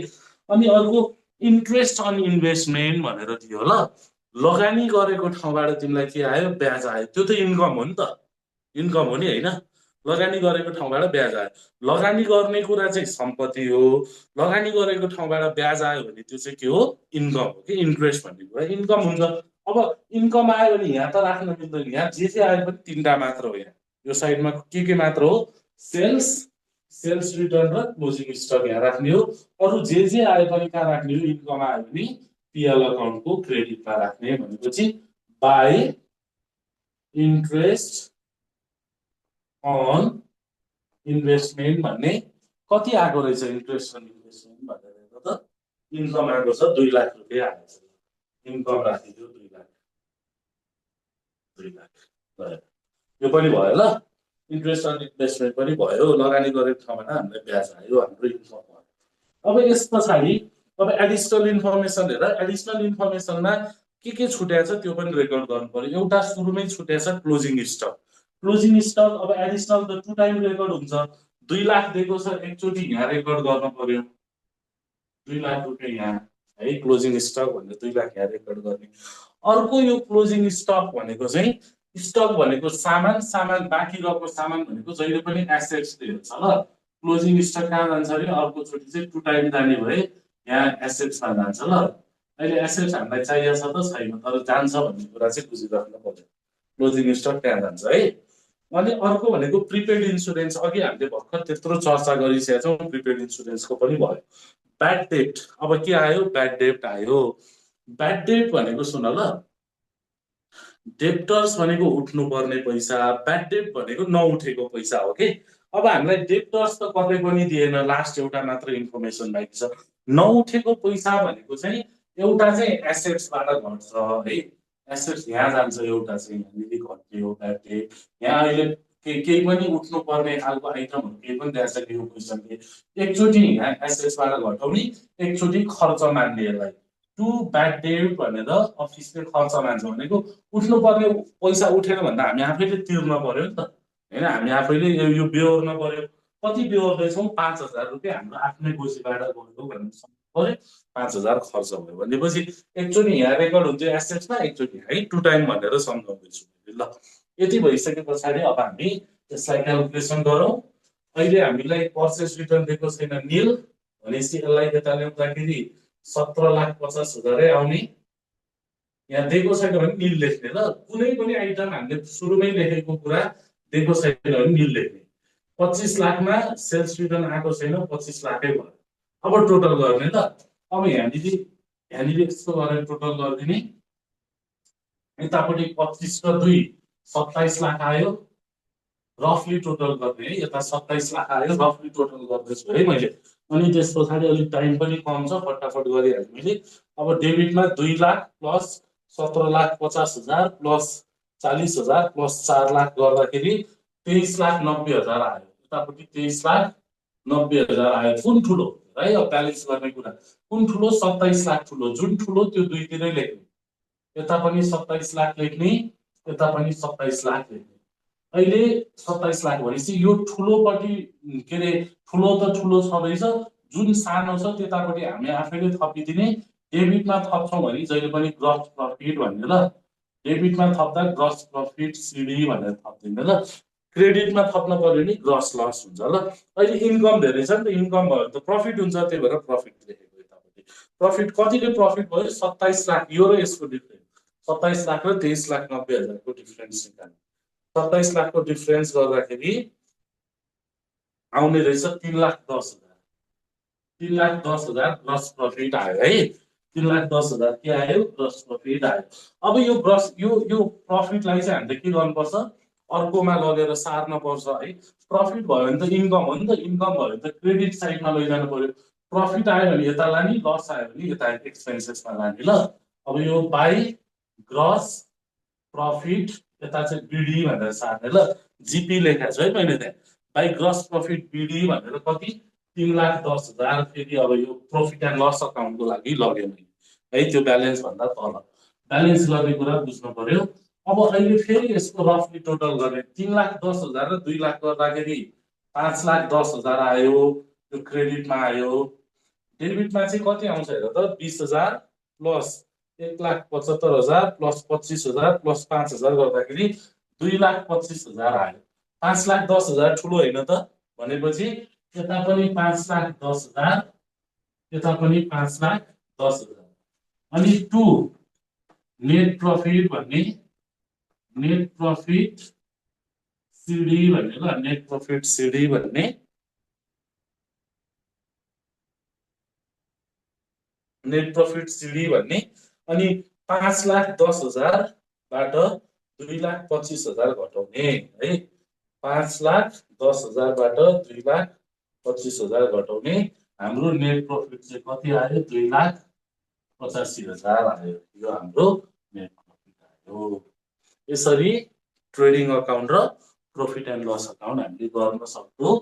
अनि अर्को इन्ट्रेस्ट अन इन्भेस्टमेन्ट भनेर दियो। ल लगानी गरेको ठाउँबाट तिमीलाई के आयो? ब्याज आयो। त्यो त इन्कम हो नि त, इन्कम हो नि होइन, लगानी गरेको ठाउँबाट ब्याज आयो। लगानी गर्ने कुरा चाहिँ सम्पत्ति हो, लगानी गरेको ठाउँबाट ब्याज आयो भने त्यो चाहिँ के हो? इन्कम हो कि इन्ट्रेस्ट भन्ने कुरा इन्कम हुन्छ। अब इन्कम आयो भने यहाँ त राख्न मिल्दैन, यहाँ जे आयो पनि 3टा मात्र हो। यहाँ यो साइडमा के मात्र हो? सेल्स, सेल्स रिटर्न र क्लोजिङ स्टक यहाँ राख्ने हो। अरू जे आयो पनि कहाँ राख्ने हो? इन्कम आयो भने पिएल अकाउन्टको क्रेडिटमा राख्ने। भनेपछि बाई इन्ट्रेस्ट अन इन्भेस्टमेन्ट भन्ने कति आएको रहेछ? इन्ट्रेस्ट अन इन्भेस्टमेन्ट भनेर त इन्कम आएको छ 2 लाख रुपियाँ आएको छ। इन्कम राखिदियो 2 लाख, 2 लाख यो पनि भयो। ल इन्ट्रेस्ट अन इन्भेस्टमेन्ट पनि भयो, लगानी गरेको ठाउँमा हामीलाई ब्याज आयो, हाम्रो इन्कम भयो। अब यस पछाडि अब एडिसनल इन्फर्मेसन हेर, एडिसनल इन्फर्मेसनमा के छुट्या छ त्यो पनि रेकर्ड गर्नु पर्यो। एउटा सुरुमै छुट्या छ क्लोजिङ स्टक। क्लोजिङ स्टक अब एडिसनल त 2 टाइम रेकर्ड हुन्छ। 2 लाख दिएको छ, एकचोटि यहाँ रेकर्ड गर्नु पर्यो, 2 लाख रुपियाँ यहाँ है, क्लोजिङ स्टक भनेर 2 लाख यहाँ रेकर्ड गर्ने। अर्को यो क्लोजिङ स्टक भनेको चाहिँ, स्टक भनेको सामान, सामान बाँकी रहेको सामान भनेको जहिले पनि एसेट्सले हुन्छ। ल क्लोजिङ स्टक कहाँ जान्छ अरे? अर्कोचोटि चाहिँ 2 टाइम जाने भए यहाँ एसेट्समा जान्छ। ल अहिले एसेट्स हामीलाई चाहिएको छ त छैन, तर जान्छ भन्ने कुरा चाहिँ बुझिराख्नु पर्यो, क्लोजिङ स्टक त्यहाँ जान्छ है। अनि अर्को भनेको प्रिपेड इन्सुरेन्स। अघि हामीले भर्खर त्यत्रो चर्चा गरिसकेका छौँ, प्रिपेड इन्सुरेन्सको पनि भयो। ब्याड डेट, अब के आयो? ब्याड डेट आयो। ब्याड डेट भनेको सुन ल, डेप्टर्स भनेको उठ्नु पर्ने पैसा, ब्याड डेट भनेको नउठेको पैसा हो कि। अब हामीलाई डेप्टर्स त कतै पनि दिएन, लास्ट एउटा मात्र इन्फर्मेसन बाँकी छ। नउठेको पैसा भनेको चाहिँ एउटा चाहिँ एसेट्सबाट घट्छ है, एसेट्स यहाँ जान्छ, एउटा चाहिँ यहाँनिर घट्यो ब्याड डेट। यहाँ अहिले केही पनि उठ्नु पर्ने खालको आइटमहरू केही पनि दिएको छैन यो क्वेसनले। एकचोटि यहाँ एसेट्सबाट घटाउने, एकचोटि खर्च मान्ने। यसलाई टु ब्याड डेट भनेर अफिसले खर्च मान्छ भनेको उठ्नु पर्ने पैसा उठेन भन्दा हामी आफैले तिर्न पर्यो नि त होइन, हामी आफैले यो बेहोर्न पर्यो। कति बेहोर्दैछौँ? 5,000 रुपियाँ हाम्रो आफ्नै गोजीबाट गयो भन्ने पर्यो, 5,000 खर्च भयो भनेपछि एकचोटि यहाँ रेकर्ड हुन्छ एसेट्समा, एकचोटि है 2 टाइम भनेर सम्झाउँदैछु। ल यति भइसके पछाडि अब हामी यसलाई क्यालकुलेसन गरौँ। अहिले हामीलाई पर्चेस रिटर्न दिएको छैन निल भनेपछि यसलाई यता ल्याउँदाखेरि 17,50,000 आउने। यहाँ दिएको छैन भने निल लेख्ने। ल कुनै पनि आइटम हामीले सुरुमै लेखेको कुरा दिएको छैन भने निल लेख्ने। 25 लाखमा सेल्स रिटर्न आएको छैन, 25 लाखै भयो। अब टोटल गर्ने। ल अब यहाँनिर यस्तो गरेर टोटल गरिदिने। यतापट्टि 25 र 2 27 लाख आयो, रफली टोटल गर्ने है। यता 27 लाख आयो, रफली टोटल गर्दैछु है मैले। अनि त्यस पछाडि अलिक टाइम पनि कम छ, फटाफट गरिहालेँ मैले। अब डेबिटमा 2 lakh plus 17,50,000 plus 40,000 plus 4 lakh गर्दाखेरि 23,90,000 आयो। यतापट्टि 23,90,000 90,000 आयो कुन ठुलो है अब ब्यालेन्स गर्ने कुरा कुन ठुलो 27 लाख ठुलो जुन ठुलो त्यो दुईतिरै लेख्ने यता पनि 27 लाख लेख्ने यता पनि 27 लाख लेख्ने अहिले 27 लाख भनेपछि यो ठुलोपट्टि के अरे ठुलो त ठुलो छँदैछ जुन सानो छ त्यतापट्टि हामी आफैले थपिदिने डेबिटमा थप्छौँ भने जहिले पनि ग्रस प्रफिट भन्ने ल डेबिटमा थप्दा ग्रस प्रफिट सिडी भनेर थपिदिने ल क्रेडिटमा थप्न पर्यो भने ग्रस लस हुन्छ ल अहिले इन्कम धेरै छ नि त इन्कम भयो भने त प्रफिट हुन्छ त्यही भएर प्रफिट लेखेको यतापट्टि प्रफिट कतिले प्रफिट भयो 27 लाख यो र यसको डिफ्रेन्स 27 लाख र 23,90,000 को डिफ्रेन्स निकाल्नु 27 लाखको डिफ्रेन्स गर्दाखेरि आउने रहेछ 3,10,000 3,10,000 ग्रस प्रफिट आयो है 3,10,000 के आयो ग्रस प्रफिट आयो अब यो ग्रस यो प्रफिटलाई चाहिँ हामीले के गर्नुपर्छ अर्कोमा लगेर सार्न पर्छ है प्रफिट भयो भने त इन्कम हो नि त इन्कम भयो भने त क्रेडिट साइडमा लैजानु पर्यो प्रफिट आयो भने यता लाने लस आयो भने यता एक्सपेन्सेसमा लाने ल अब यो बाई ग्रस प्रफिट यता चाहिँ बिडी भनेर सार्ने ल जिपी लेखेको छु है मैले त्यहाँ बाई ग्रस प्रफिट बिडी भनेर कति 3,10,000 फेरि अब यो प्रफिट एन्ड लस अकाउन्टको लागि लगेँ मैले है त्यो ब्यालेन्स भन्दा तल ब्यालेन्स गर्ने कुरा बुझ्नु पर्यो अब अहिले फेरि यसको रफली टोटल गर्ने 3,10,000 र 2 लाख गर्दाखेरि 5,10,000 आयो त्यो क्रेडिटमा आयो डेबिटमा चाहिँ कति आउँछ हेर त 20,000 प्लस 1,75,000 प्लस 25,000 प्लस 5,000 गर्दाखेरि 2,25,000 आयो 5,10,000 ठुलो होइन त भनेपछि यता पनि 5,10,000 यता पनि 5,10,000 अनि 2 नेट प्रफिट भन्ने नेट प्रफिट सिडी भन्ने ल नेट प्रफिट सिडी भन्ने नेट प्रफिट सिडी भन्ने अनि 5,10,000 बाट 2,25,000 घटाउने है 5,10,000 बाट 2,25,000 घटाउने हाम्रो नेट प्रफिट चाहिँ कति आयो 2,85,000 आयो यो हाम्रो नेट प्रफिट आयो यसरी ट्रेडिङ अकाउन्ट र प्रफिट एन्ड लस अकाउन्ट हामीले गर्न सक्छौँ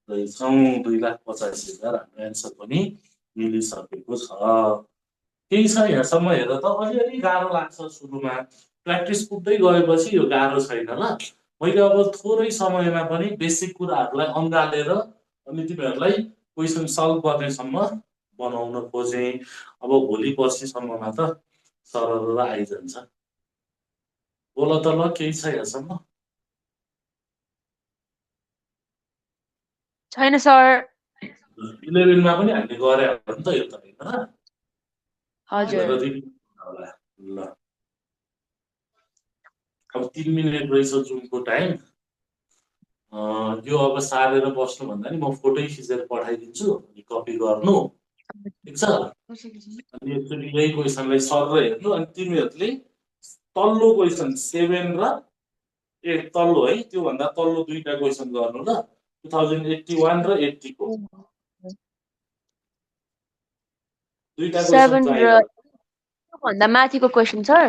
रहेछौँ 2,85,000 हाम्रो एन्सर पनि मिलिसकेको छ केही छ यहाँसम्म हेर त अलिअलि गाह्रो लाग्छ सुरुमा प्र्याक्टिस पुग्दै गएपछि यो गाह्रो छैन ल मैले अब थोरै समयमा पनि बेसिक कुराहरूलाई अँगालेर अनि तिमीहरूलाई क्वेसन सल्भ गर्नेसम्म बनाउन खोजेँ अब भोलि पर्सिसम्ममा त सरल आइजान्छ बोल त ल केही छ यहाँसम्म छैन सर 11 मा पनि हामीले गरे हो नि त यो त हैन हजुर होला ल अब 3 मिनेट रहेछ जुनको टाइम यो अब सारेर बस्नु भन्दा नि म फोटै खिचेर पठाइदिन्छु अनि कपी गर्नु ठिक छ अनि एकचोटि यही क्वेसनलाई सर हेर्नु अनि तिमीहरूले तल्लो क्वेसन 7 र 8 तल्लो है त्योभन्दा तल्लो दुईटा क्वेसन गर्नु ल 2081 र 80 को दुईटा क्वेसन 7 चाहियो र भन्दा माथिको क्वेसन सर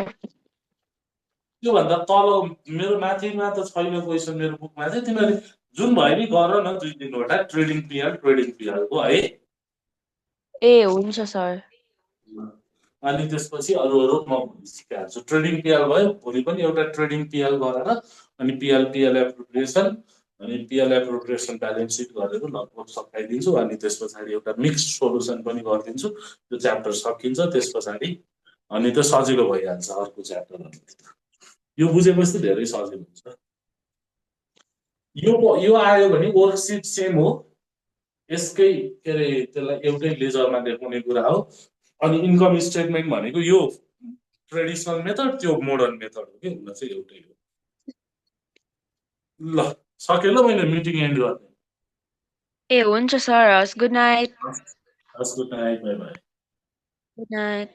त्योभन्दा तल मेरो माथिमा त छैन क्वेसन मेरो बुकमा चाहिँ तिमीहरूले जुन भयो नि गर न 2-3वटा ट्रेडिङ पिरियडको है ए हुन्छ सर अनि त्यसपछि अरू म सिकाइहाल्छु ट्रेडिङ पिएल भयो भोलि पनि एउटा ट्रेडिङ पिएल गरेर अनि पिएल एप्रोप्रिएसन अनि पिएल एप्रोप्रिएसन ब्यालेन्स सिट गरेर लगभग सकाइदिन्छु अनि त्यस पछाडि एउटा मिक्स्ड सोल्युसन पनि गरिदिन्छु त्यो च्याप्टर सकिन्छ त्यस पछाडि अनि त्यो सजिलो भइहाल्छ अर्को च्याप्टर यो बुझेपछि धेरै सजिलो हुन्छ यो आयो भने वर्कसिट सेम हो यसकै के अरे त्यसलाई एउटै लेजरमा देखाउने कुरा हो अनि इन्कम स्टेटमेन्ट भनेको यो ट्रेडिसनल मेथड त्यो मोडर्न मेथड हो कि हुन चाहिँ एउटै हो ल सके ल मैले मिटिङ एन्ड गर्ने ए हुन्छ सर हस् गुड नाइट हस् good night by by good night